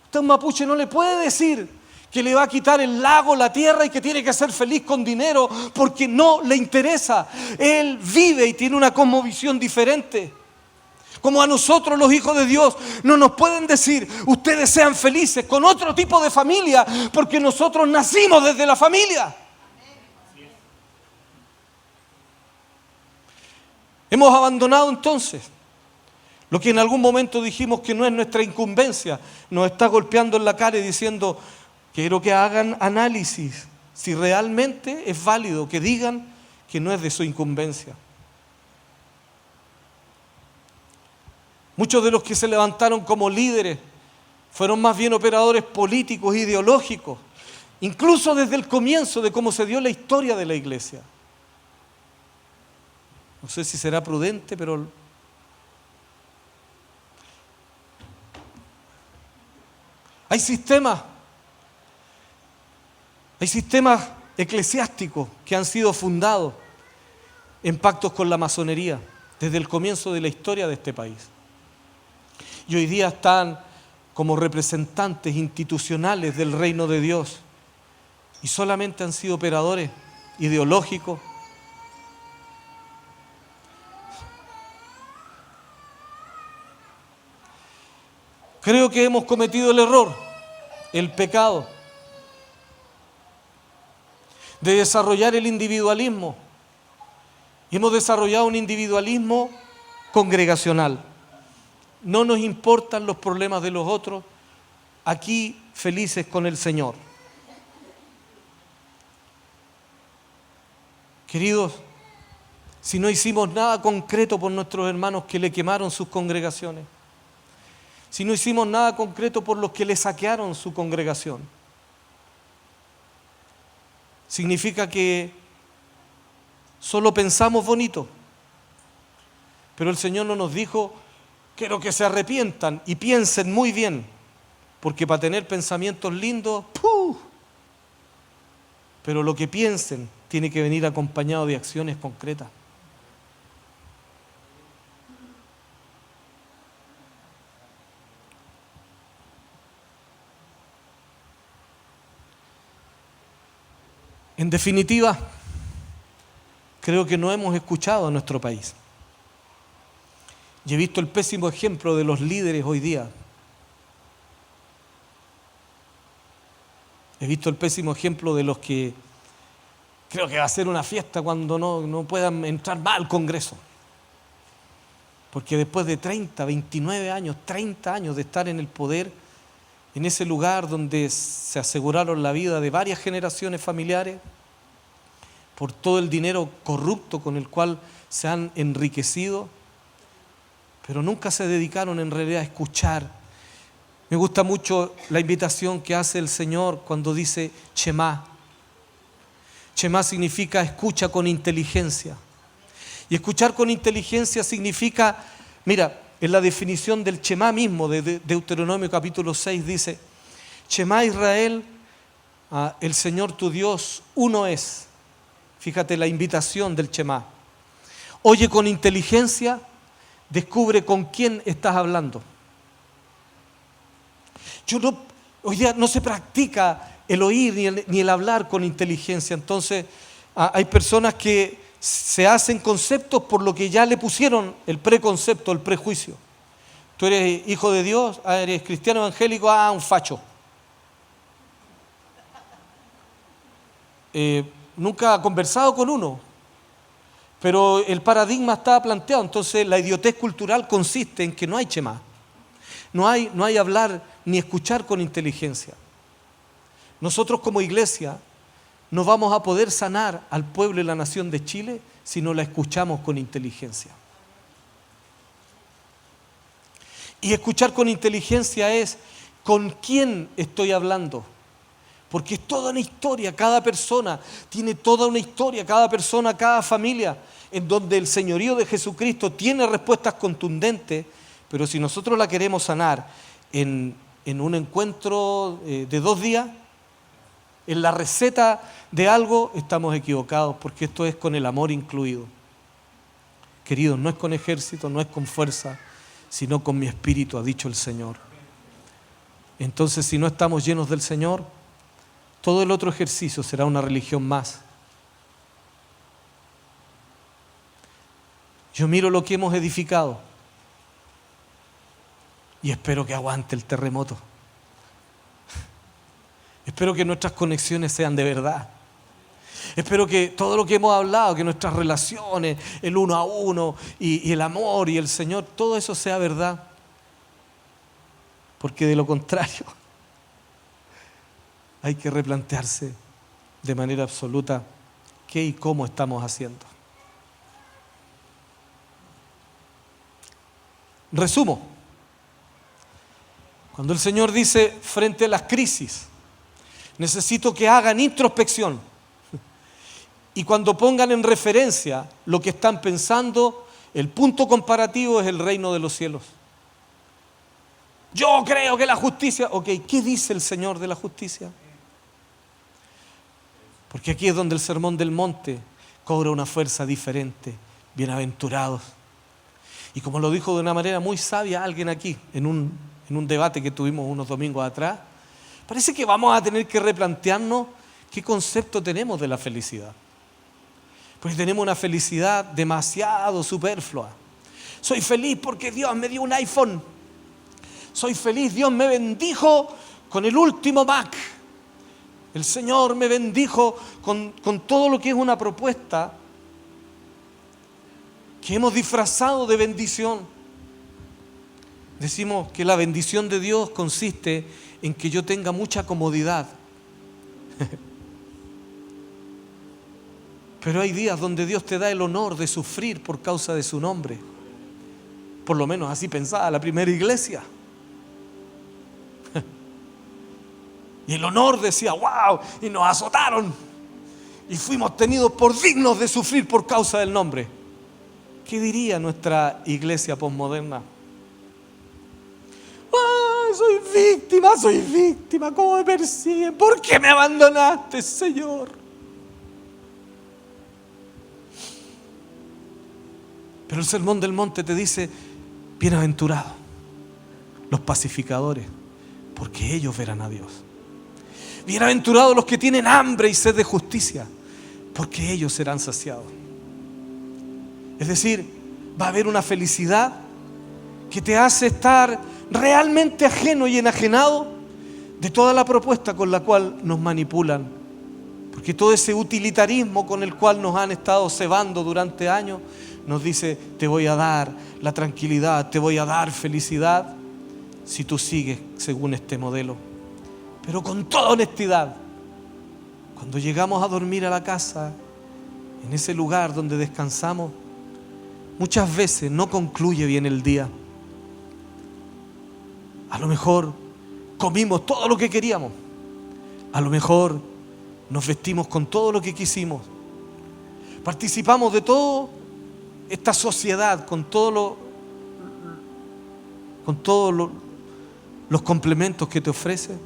Usted a un mapuche no le puede decir que le va a quitar el lago, la tierra y que tiene que ser feliz con dinero porque no le interesa. Él vive y tiene una cosmovisión diferente. Como a nosotros los hijos de Dios no nos pueden decir ustedes sean felices con otro tipo de familia porque nosotros nacimos desde la familia. Hemos abandonado entonces lo que en algún momento dijimos que no es nuestra incumbencia. Nos está golpeando en la cara y diciendo, quiero que hagan análisis si realmente es válido, que digan que no es de su incumbencia. Muchos de los que se levantaron como líderes fueron más bien operadores políticos, ideológicos, incluso desde el comienzo de cómo se dio la historia de la iglesia. No sé si será prudente, pero hay sistemas eclesiásticos que han sido fundados en pactos con la masonería desde el comienzo de la historia de este país. Y hoy día están como representantes institucionales del reino de Dios y solamente han sido operadores ideológicos. Creo que hemos cometido el error, el pecado, de desarrollar el individualismo. Y hemos desarrollado un individualismo congregacional. No nos importan los problemas de los otros, aquí felices con el Señor. Queridos, si no hicimos nada concreto por nuestros hermanos que le quemaron sus congregaciones, si no hicimos nada concreto por los que le saquearon su congregación, significa que solo pensamos bonito, pero el Señor no nos dijo, quiero que se arrepientan y piensen muy bien, porque para tener pensamientos lindos, pero lo que piensen tiene que venir acompañado de acciones concretas. En definitiva, creo que no hemos escuchado a nuestro país. Y he visto el pésimo ejemplo de los líderes hoy día. He visto el pésimo ejemplo de los que creo que va a ser una fiesta cuando no puedan entrar más al Congreso. Porque después de 29 años, 30 años de estar en el poder, en ese lugar donde se aseguraron la vida de varias generaciones familiares, por todo el dinero corrupto con el cual se han enriquecido, pero nunca se dedicaron en realidad a escuchar. Me gusta mucho la invitación que hace el Señor cuando dice Shema. Shema significa escucha con inteligencia. Y escuchar con inteligencia significa, mira, en la definición del Shema mismo de Deuteronomio capítulo 6 dice, Shema Israel, el Señor tu Dios, uno es. Fíjate la invitación del Shema. Oye con inteligencia, descubre con quién estás hablando. Hoy día no se practica el oír ni el hablar con inteligencia. Entonces hay personas que se hacen conceptos por lo que ya le pusieron el preconcepto, el prejuicio. Tú eres hijo de Dios, eres cristiano evangélico, un facho. Nunca ha conversado con uno, pero el paradigma está planteado. Entonces la idiotez cultural consiste en que no hay chema, no hay hablar ni escuchar con inteligencia. Nosotros como iglesia no vamos a poder sanar al pueblo y la nación de Chile si no la escuchamos con inteligencia. Y escuchar con inteligencia es con quién estoy hablando. Porque es toda una historia, cada persona tiene toda una historia, cada persona, cada familia, en donde el señorío de Jesucristo tiene respuestas contundentes, pero si nosotros la queremos sanar en un encuentro de 2 días, en la receta de algo, estamos equivocados, porque esto es con el amor incluido. Queridos, no es con ejército, no es con fuerza, sino con mi espíritu, ha dicho el Señor. Entonces, si no estamos llenos del Señor, todo el otro ejercicio será una religión más. Yo miro lo que hemos edificado y espero que aguante el terremoto. Espero que nuestras conexiones sean de verdad. Espero que todo lo que hemos hablado, que nuestras relaciones, el uno a uno y el amor y el Señor, todo eso sea verdad. Porque de lo contrario, hay que replantearse de manera absoluta qué y cómo estamos haciendo. Resumo. Cuando el Señor dice frente a las crisis, necesito que hagan introspección. Y cuando pongan en referencia lo que están pensando, el punto comparativo es el reino de los cielos. Yo creo que la justicia... Ok, ¿qué dice el Señor de la justicia? Porque aquí es donde el sermón del monte cobra una fuerza diferente. Bienaventurados. Y como lo dijo de una manera muy sabia alguien aquí, en un debate que tuvimos unos domingos atrás, parece que vamos a tener que replantearnos qué concepto tenemos de la felicidad. Porque tenemos una felicidad demasiado superflua. Soy feliz porque Dios me dio un iPhone. Soy feliz, Dios me bendijo con el último Mac. El Señor me bendijo con todo lo que es una propuesta que hemos disfrazado de bendición. Decimos que la bendición de Dios consiste en que yo tenga mucha comodidad. Pero hay días donde Dios te da el honor de sufrir por causa de su nombre. Por lo menos así pensaba la primera iglesia. Y el honor decía, wow, y nos azotaron. Y fuimos tenidos por dignos de sufrir por causa del nombre. ¿Qué diría nuestra iglesia posmoderna? Soy víctima, ¿cómo me persiguen? ¿Por qué me abandonaste, Señor? Pero el sermón del monte te dice, bienaventurados los pacificadores, porque ellos verán a Dios. Bienaventurados los que tienen hambre y sed de justicia, porque ellos serán saciados. Es decir, va a haber una felicidad que te hace estar realmente ajeno y enajenado de toda la propuesta con la cual nos manipulan. Porque todo ese utilitarismo con el cual nos han estado cebando durante años nos dice, te voy a dar la tranquilidad, te voy a dar felicidad si tú sigues según este modelo. Pero con toda honestidad, cuando llegamos a dormir a la casa, en ese lugar donde descansamos, muchas veces no concluye bien el día. A lo mejor comimos todo lo que queríamos. A lo mejor nos vestimos con todo lo que quisimos. Participamos de toda esta sociedad con todos los complementos que te ofrece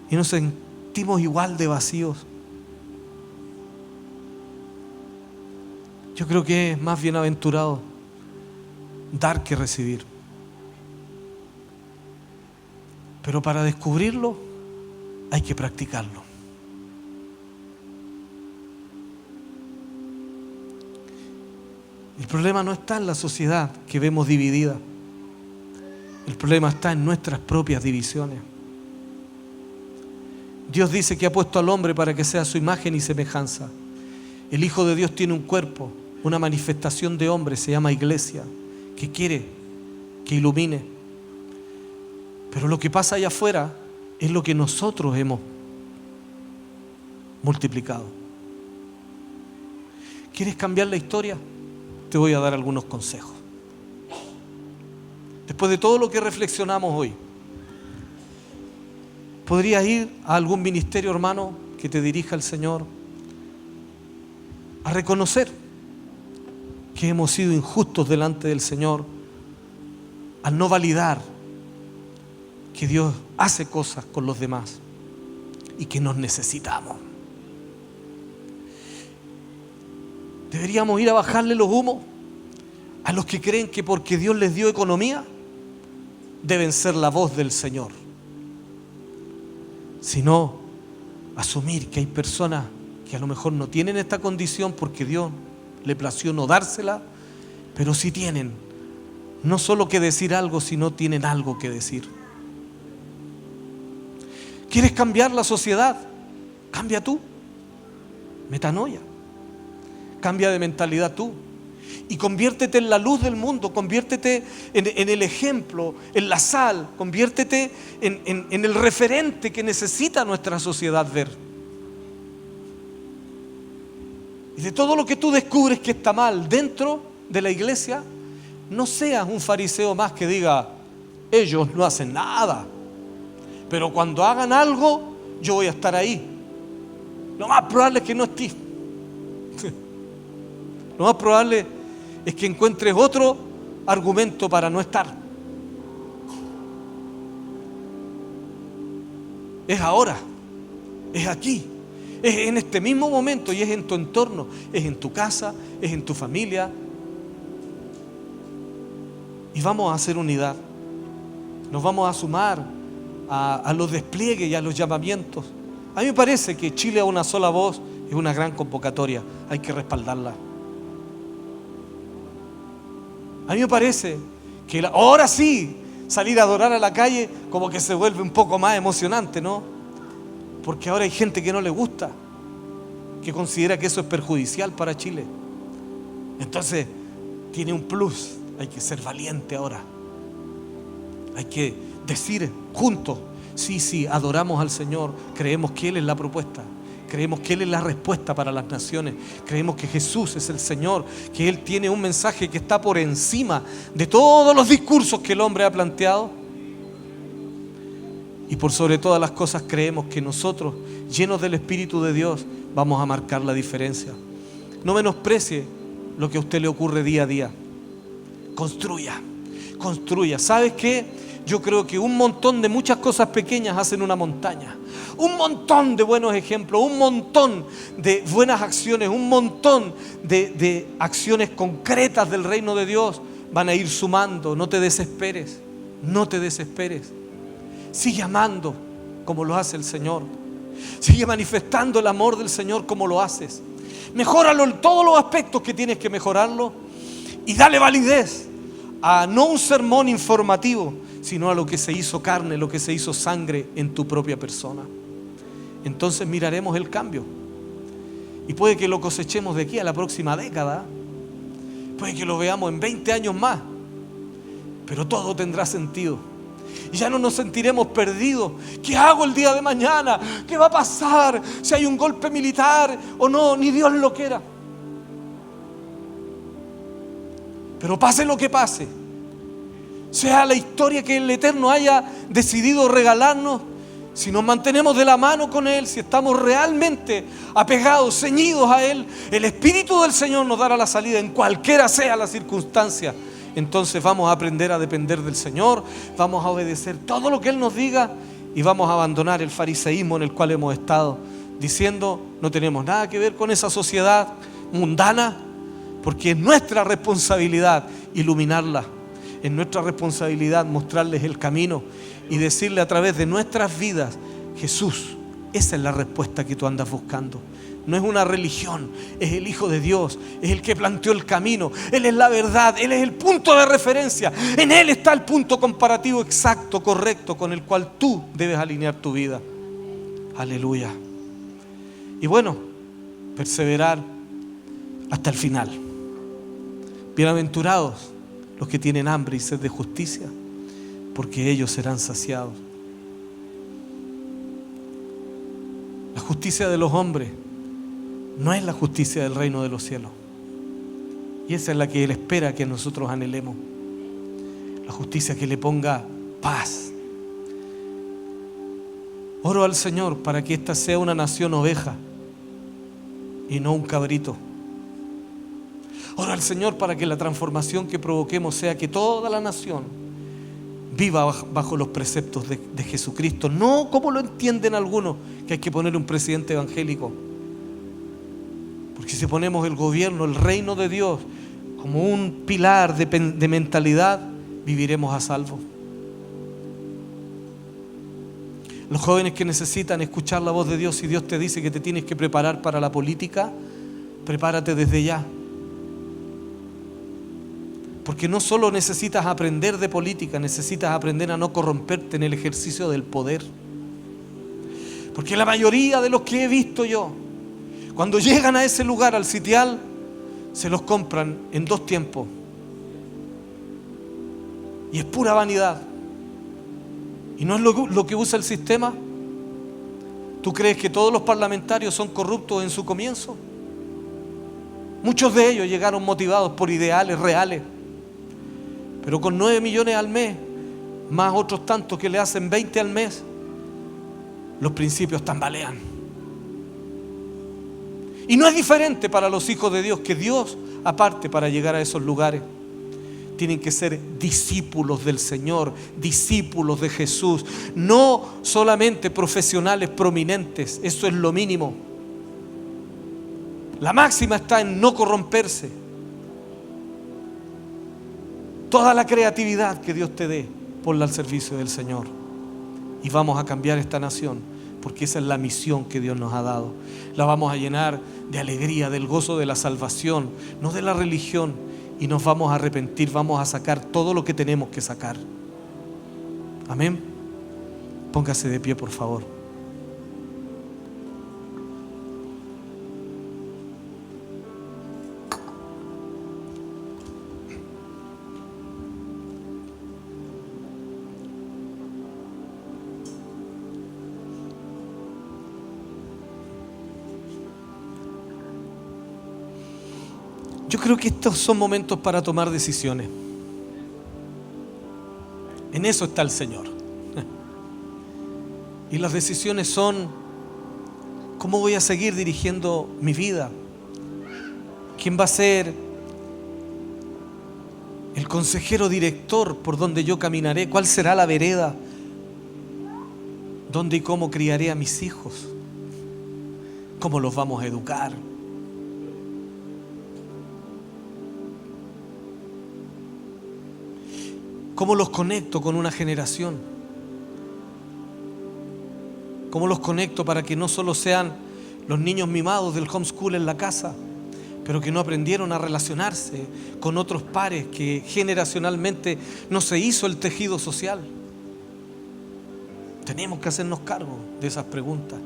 y nos sentimos igual de vacíos. Yo creo que es más bienaventurado dar que recibir. Pero para descubrirlo hay que practicarlo. El problema no está en la sociedad que vemos dividida. El problema está en nuestras propias divisiones. Dios dice que ha puesto al hombre para que sea su imagen y semejanza. El Hijo de Dios tiene un cuerpo, una manifestación de hombre, se llama iglesia, que quiere que ilumine. Pero lo que pasa allá afuera es lo que nosotros hemos multiplicado. ¿Quieres cambiar la historia? Te voy a dar algunos consejos. Después de todo lo que reflexionamos hoy, ¿podrías ir a algún ministerio, hermano, que te dirija el Señor a reconocer que hemos sido injustos delante del Señor al no validar que Dios hace cosas con los demás y que nos necesitamos? ¿Deberíamos ir a bajarle los humos a los que creen que porque Dios les dio economía deben ser la voz del Señor? Sino asumir que hay personas que a lo mejor no tienen esta condición porque Dios le plació no dársela, pero sí tienen no solo que decir algo, sino tienen algo que decir. ¿Quieres cambiar la sociedad? Cambia tú. Metanoia. Cambia de mentalidad tú. Y conviértete en la luz del mundo, conviértete en el ejemplo, en la sal, conviértete en el referente que necesita nuestra sociedad ver. Y de todo lo que tú descubres que está mal dentro de la iglesia, no seas un fariseo más que diga, ellos no hacen nada, pero cuando hagan algo, yo voy a estar ahí. Lo más probable es que no estés. Lo más probable es que encuentres otro argumento para no estar. Es ahora, es aquí, es en este mismo momento y es en tu entorno, es en tu casa, es en tu familia. Y vamos a hacer unidad. Nos vamos a sumar a los despliegues y a los llamamientos. A mí me parece que Chile a una sola voz es una gran convocatoria. Hay que respaldarla. A mí me parece que ahora sí, salir a adorar a la calle como que se vuelve un poco más emocionante, ¿no? Porque ahora hay gente que no le gusta, que considera que eso es perjudicial para Chile. Entonces, tiene un plus. Hay que ser valiente ahora. Hay que decir juntos, sí, adoramos al Señor, creemos que Él es la propuesta. Creemos que Él es la respuesta para las naciones. Creemos que Jesús es el Señor, que Él tiene un mensaje que está por encima de todos los discursos que el hombre ha planteado. Y por sobre todas las cosas creemos que nosotros, llenos del Espíritu de Dios, vamos a marcar la diferencia. No menosprecie lo que a usted le ocurre día a día. Construya. ¿Sabes qué? Yo creo que un montón de muchas cosas pequeñas hacen una montaña. Un montón de buenos ejemplos, un montón de buenas acciones, un montón de acciones concretas del reino de Dios van a ir sumando. No te desesperes, no te desesperes. Sigue amando como lo hace el Señor. Sigue manifestando el amor del Señor como lo haces. Mejóralo en todos los aspectos que tienes que mejorarlo y dale validez a no un sermón informativo, sino a lo que se hizo carne, lo que se hizo sangre en tu propia persona. Entonces miraremos el cambio. Y puede que lo cosechemos de aquí a la próxima década. Puede que lo veamos en 20 años más. Pero todo tendrá sentido. Y ya no nos sentiremos perdidos. ¿Qué hago el día de mañana? ¿Qué va a pasar? Si hay un golpe militar o no, ni Dios lo quiera. Pero pase lo que pase, sea la historia que el Eterno haya decidido regalarnos, si nos mantenemos de la mano con Él, si estamos realmente apegados, ceñidos a Él, el Espíritu del Señor nos dará la salida en cualquiera sea la circunstancia. Entonces vamos a aprender a depender del Señor, vamos a obedecer todo lo que Él nos diga y vamos a abandonar el fariseísmo en el cual hemos estado, diciendo no tenemos nada que ver con esa sociedad mundana, porque es nuestra responsabilidad iluminarla, es nuestra responsabilidad mostrarles el camino y decirle a través de nuestras vidas Jesús, esa es la respuesta que tú andas buscando. No es una religión, es el Hijo de Dios, es el que planteó el camino. Él es la verdad, Él es el punto de referencia. En Él está el punto comparativo exacto, correcto, con el cual tú debes alinear tu vida. Aleluya. Y bueno, perseverar hasta el final. Bienaventurados los que tienen hambre y sed de justicia, porque ellos serán saciados. La justicia de los hombres no es la justicia del reino de los cielos. Y esa es la que Él espera que nosotros anhelemos. La justicia que le ponga paz. Oro al Señor para que esta sea una nación oveja y no un cabrito. Oro al Señor para que la transformación que provoquemos sea que toda la nación viva bajo los preceptos de Jesucristo. No como lo entienden algunos, que hay que poner un presidente evangélico. Porque si ponemos el gobierno, el reino de Dios, como un pilar de mentalidad, viviremos a salvo. Los jóvenes que necesitan escuchar la voz de Dios, si Dios te dice que te tienes que preparar para la política, prepárate desde ya. Porque no solo necesitas aprender de política, necesitas aprender a no corromperte en el ejercicio del poder. Porque la mayoría de los que he visto yo, cuando llegan a ese lugar, al sitial, se los compran en 2 tiempos. Y es pura vanidad. ¿Y no es lo que usa el sistema? ¿Tú crees que todos los parlamentarios son corruptos en su comienzo? Muchos de ellos llegaron motivados por ideales reales. Pero con 9 millones al mes, más otros tantos que le hacen 20 al mes, los principios tambalean. Y no es diferente para los hijos de Dios, que Dios, aparte, para llegar a esos lugares, tienen que ser discípulos del Señor, discípulos de Jesús, no solamente profesionales prominentes. Eso es lo mínimo. La máxima está en no corromperse. Toda la creatividad que Dios te dé, ponla al servicio del Señor. Y vamos a cambiar esta nación, porque esa es la misión que Dios nos ha dado. La vamos a llenar de alegría, del gozo de la salvación, no de la religión. Y nos vamos a arrepentir, vamos a sacar todo lo que tenemos que sacar. Amén. Póngase de pie, por favor. Yo creo que estos son momentos para tomar decisiones. En eso está el Señor. Y las decisiones son: ¿cómo voy a seguir dirigiendo mi vida? ¿Quién va a ser el consejero director por donde yo caminaré? ¿Cuál será la vereda? ¿Dónde y cómo criaré a mis hijos? ¿Cómo los vamos a educar? ¿Cómo los conecto con una generación? ¿Cómo los conecto para que no solo sean los niños mimados del homeschool en la casa, pero que no aprendieron a relacionarse con otros pares, que generacionalmente no se hizo el tejido social? Tenemos que hacernos cargo de esas preguntas.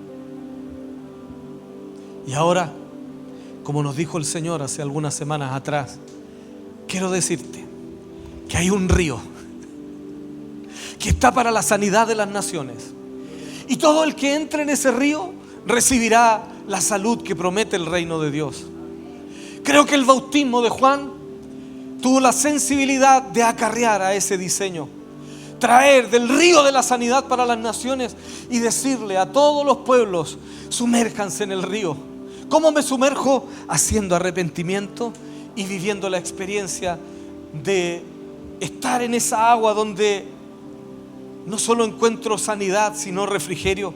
Y ahora, como nos dijo el Señor hace algunas semanas atrás, quiero decirte que hay un río que está para la sanidad de las naciones. Y todo el que entre en ese río recibirá la salud que promete el reino de Dios. Creo que el bautismo de Juan tuvo la sensibilidad de acarrear a ese diseño, traer del río de la sanidad para las naciones y decirle a todos los pueblos: sumérjanse en el río. ¿Cómo me sumerjo? Haciendo arrepentimiento y viviendo la experiencia de estar en esa agua donde no solo encuentro sanidad, sino refrigerio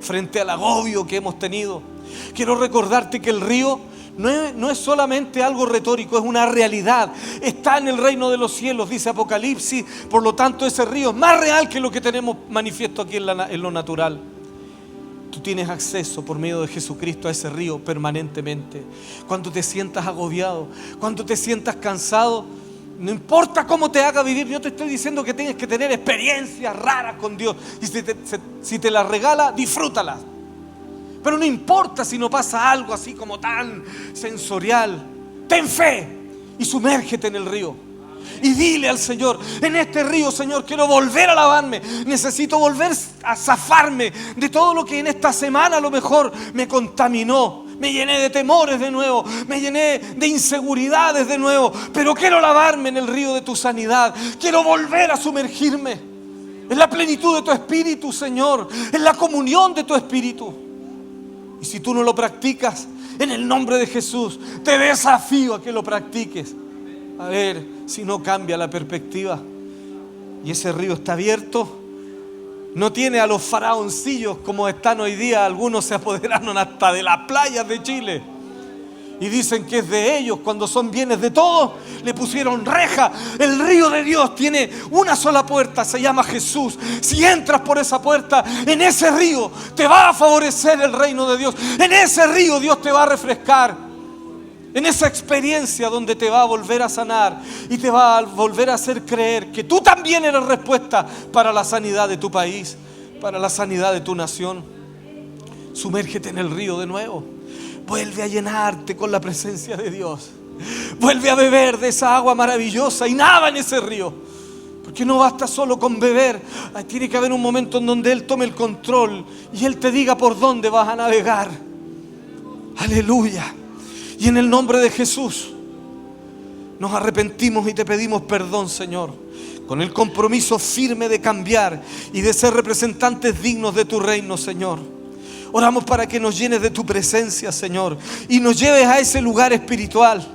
frente al agobio que hemos tenido. Quiero recordarte que el río No es solamente algo retórico, es una realidad. Está en el reino de los cielos, dice Apocalipsis. Por lo tanto, ese río es más real que lo que tenemos manifiesto aquí en lo natural. Tú tienes acceso por medio de Jesucristo a ese río permanentemente. Cuando te sientas agobiado, cuando te sientas cansado, no importa cómo te haga vivir. Yo te estoy diciendo que tienes que tener experiencias raras con Dios. Y si te las regala, disfrútalas. Pero no importa si no pasa algo así como tan sensorial. Ten fe y sumérgete en el río. Y dile al Señor: en este río, Señor, quiero volver a lavarme. Necesito volver a zafarme de todo lo que en esta semana a lo mejor me contaminó. Me llené de temores de nuevo, me llené de inseguridades de nuevo. Pero quiero lavarme en el río de tu sanidad. Quiero volver a sumergirme en la plenitud de tu espíritu, Señor, en la comunión de tu espíritu. Y si tú no lo practicas, en el nombre de Jesús, te desafío a que lo practiques. A ver si no cambia la perspectiva. Y ese río está abierto. No tiene a los faraoncillos como están hoy día. Algunos se apoderaron hasta de las playas de Chile y dicen que es de ellos cuando son bienes de todos. Le pusieron reja. El río de Dios tiene una sola puerta, se llama Jesús. Si entras por esa puerta, en ese río te va a favorecer el reino de Dios. En ese río Dios te va a refrescar. En esa experiencia donde te va a volver a sanar y te va a volver a hacer creer que tú también eres respuesta para la sanidad de tu país, para la sanidad de tu nación. Sumérgete en el río de nuevo. Vuelve a llenarte con la presencia de Dios. Vuelve a beber de esa agua maravillosa y nada en ese río. Porque no basta solo con beber. Tiene que haber un momento en donde Él tome el control y Él te diga por dónde vas a navegar. Aleluya. Y en el nombre de Jesús nos arrepentimos y te pedimos perdón, Señor, con el compromiso firme de cambiar y de ser representantes dignos de tu reino, Señor. Oramos para que nos llenes de tu presencia, Señor, y nos lleves a ese lugar espiritual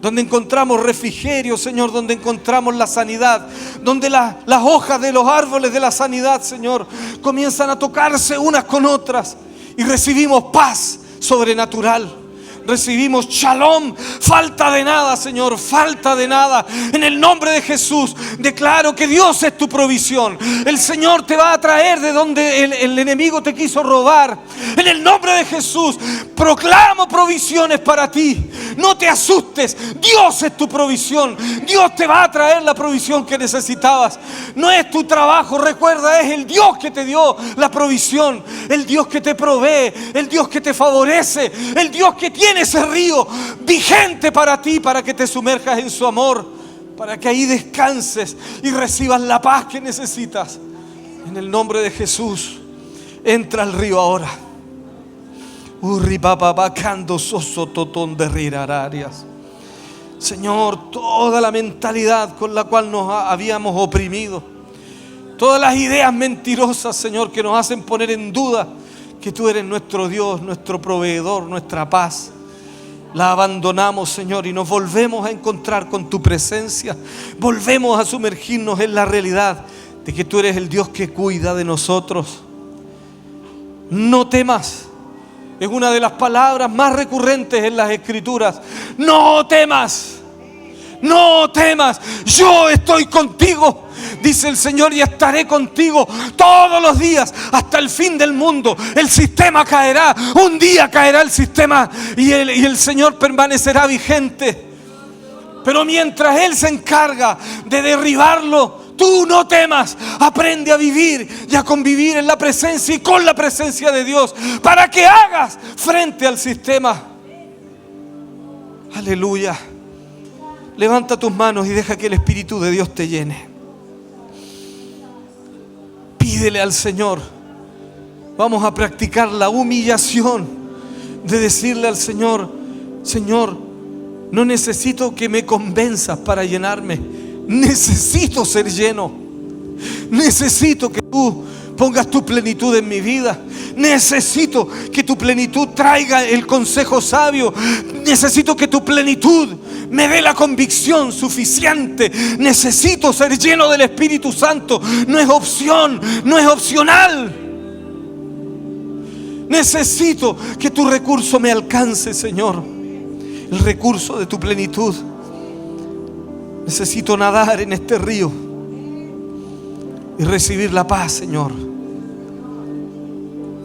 donde encontramos refrigerio, Señor, donde encontramos la sanidad, donde las hojas de los árboles de la sanidad, Señor, comienzan a tocarse unas con otras y recibimos paz sobrenatural. Recibimos shalom, falta de nada, Señor, falta de nada. En el nombre de Jesús declaro que Dios es tu provisión. El Señor te va a traer de donde el enemigo te quiso robar. En el nombre de Jesús proclamo provisiones para ti. No te asustes, Dios es tu provisión. Dios te va a traer la provisión que necesitabas. No es tu trabajo, recuerda, es el Dios que te dio la provisión. El Dios que te provee, el Dios que te favorece, el Dios que tiene ese río vigente para ti, para que te sumerjas en su amor, para que ahí descanses y recibas la paz que necesitas. En el nombre de Jesús, entra al río ahora. Señor, toda la mentalidad con la cual nos habíamos oprimido, todas las ideas mentirosas, Señor, que nos hacen poner en duda que tú eres nuestro Dios, nuestro proveedor, nuestra paz, la abandonamos, Señor, y nos volvemos a encontrar con tu presencia. Volvemos a sumergirnos en la realidad de que tú eres el Dios que cuida de nosotros. No temas. Es una de las palabras más recurrentes en las Escrituras. No temas. No temas. Yo estoy contigo, dice el Señor, y estaré contigo todos los días hasta el fin del mundo. El sistema caerá. Un día caerá el sistema y el Señor permanecerá vigente. Pero mientras Él se encarga de derribarlo, tú no temas. Aprende a vivir y a convivir en la presencia y con la presencia de Dios para que hagas frente al sistema. Aleluya. Levanta tus manos y deja que el Espíritu de Dios te llene. Pídele al Señor. Vamos a practicar la humillación de decirle al Señor: Señor, no necesito que me convenzas para llenarme. Necesito ser lleno. Necesito que tú pongas tu plenitud en mi vida. Necesito que tu plenitud traiga el consejo sabio. Necesito que tu plenitud me dé la convicción suficiente. Necesito ser lleno del Espíritu Santo. No es opción, no es opcional. Necesito que tu recurso me alcance, Señor. el recurso de tu plenitud. Necesito nadar en este río y recibir la paz, Señor.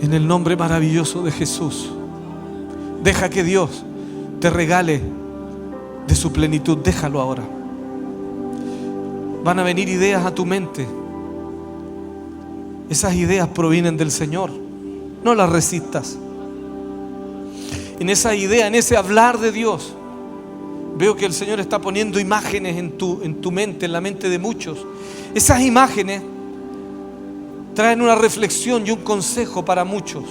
En el nombre maravilloso de Jesús. Deja que Dios te regale de su plenitud. Déjalo ahora. Van a venir ideas a tu mente. Esas ideas provienen del Señor. No las resistas. En esa idea, en ese hablar de Dios, veo que el Señor está poniendo imágenes en tu mente, en la mente de muchos. Esas imágenes traen una reflexión y un consejo para muchos.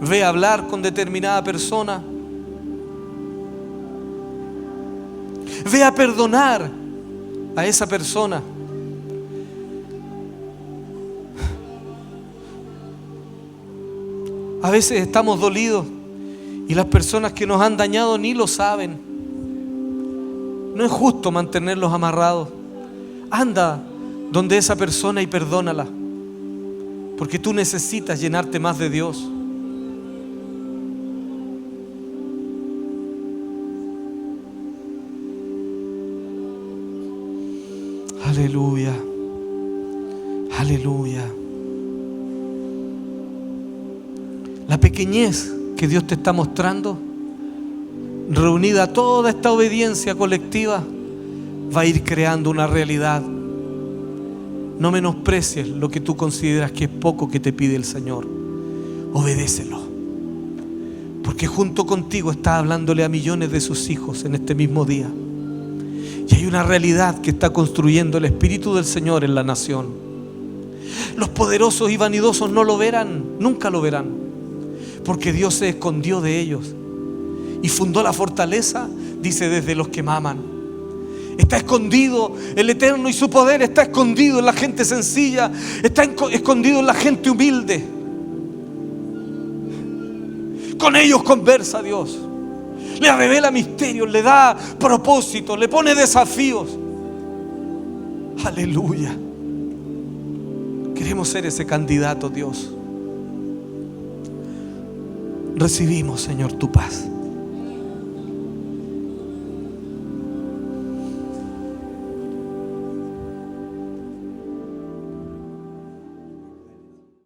Ve a hablar con determinada persona. Ve a perdonar a esa persona. A veces estamos dolidos y las personas que nos han dañado ni lo saben. No es justo mantenerlos amarrados. Anda donde esa persona y perdónala, porque tú necesitas llenarte más de Dios. Aleluya, aleluya. La pequeñez que Dios te está mostrando, reunida toda esta obediencia colectiva, va a ir creando una realidad. No menosprecies lo que tú consideras que es poco que te pide el Señor. Obedécelo, porque junto contigo está hablándole a millones de sus hijos en este mismo día. Y hay una realidad que está construyendo el Espíritu del Señor en la nación. Los poderosos y vanidosos no lo verán, nunca lo verán, porque Dios se escondió de ellos y fundó la fortaleza, dice, desde los que maman. Está escondido el Eterno y su poder está escondido en la gente sencilla, está escondido en la gente humilde. Con ellos conversa Dios, le revela misterios, le da propósitos, le pone desafíos. Aleluya. Queremos ser ese candidato, Dios. Recibimos, Señor, tu paz.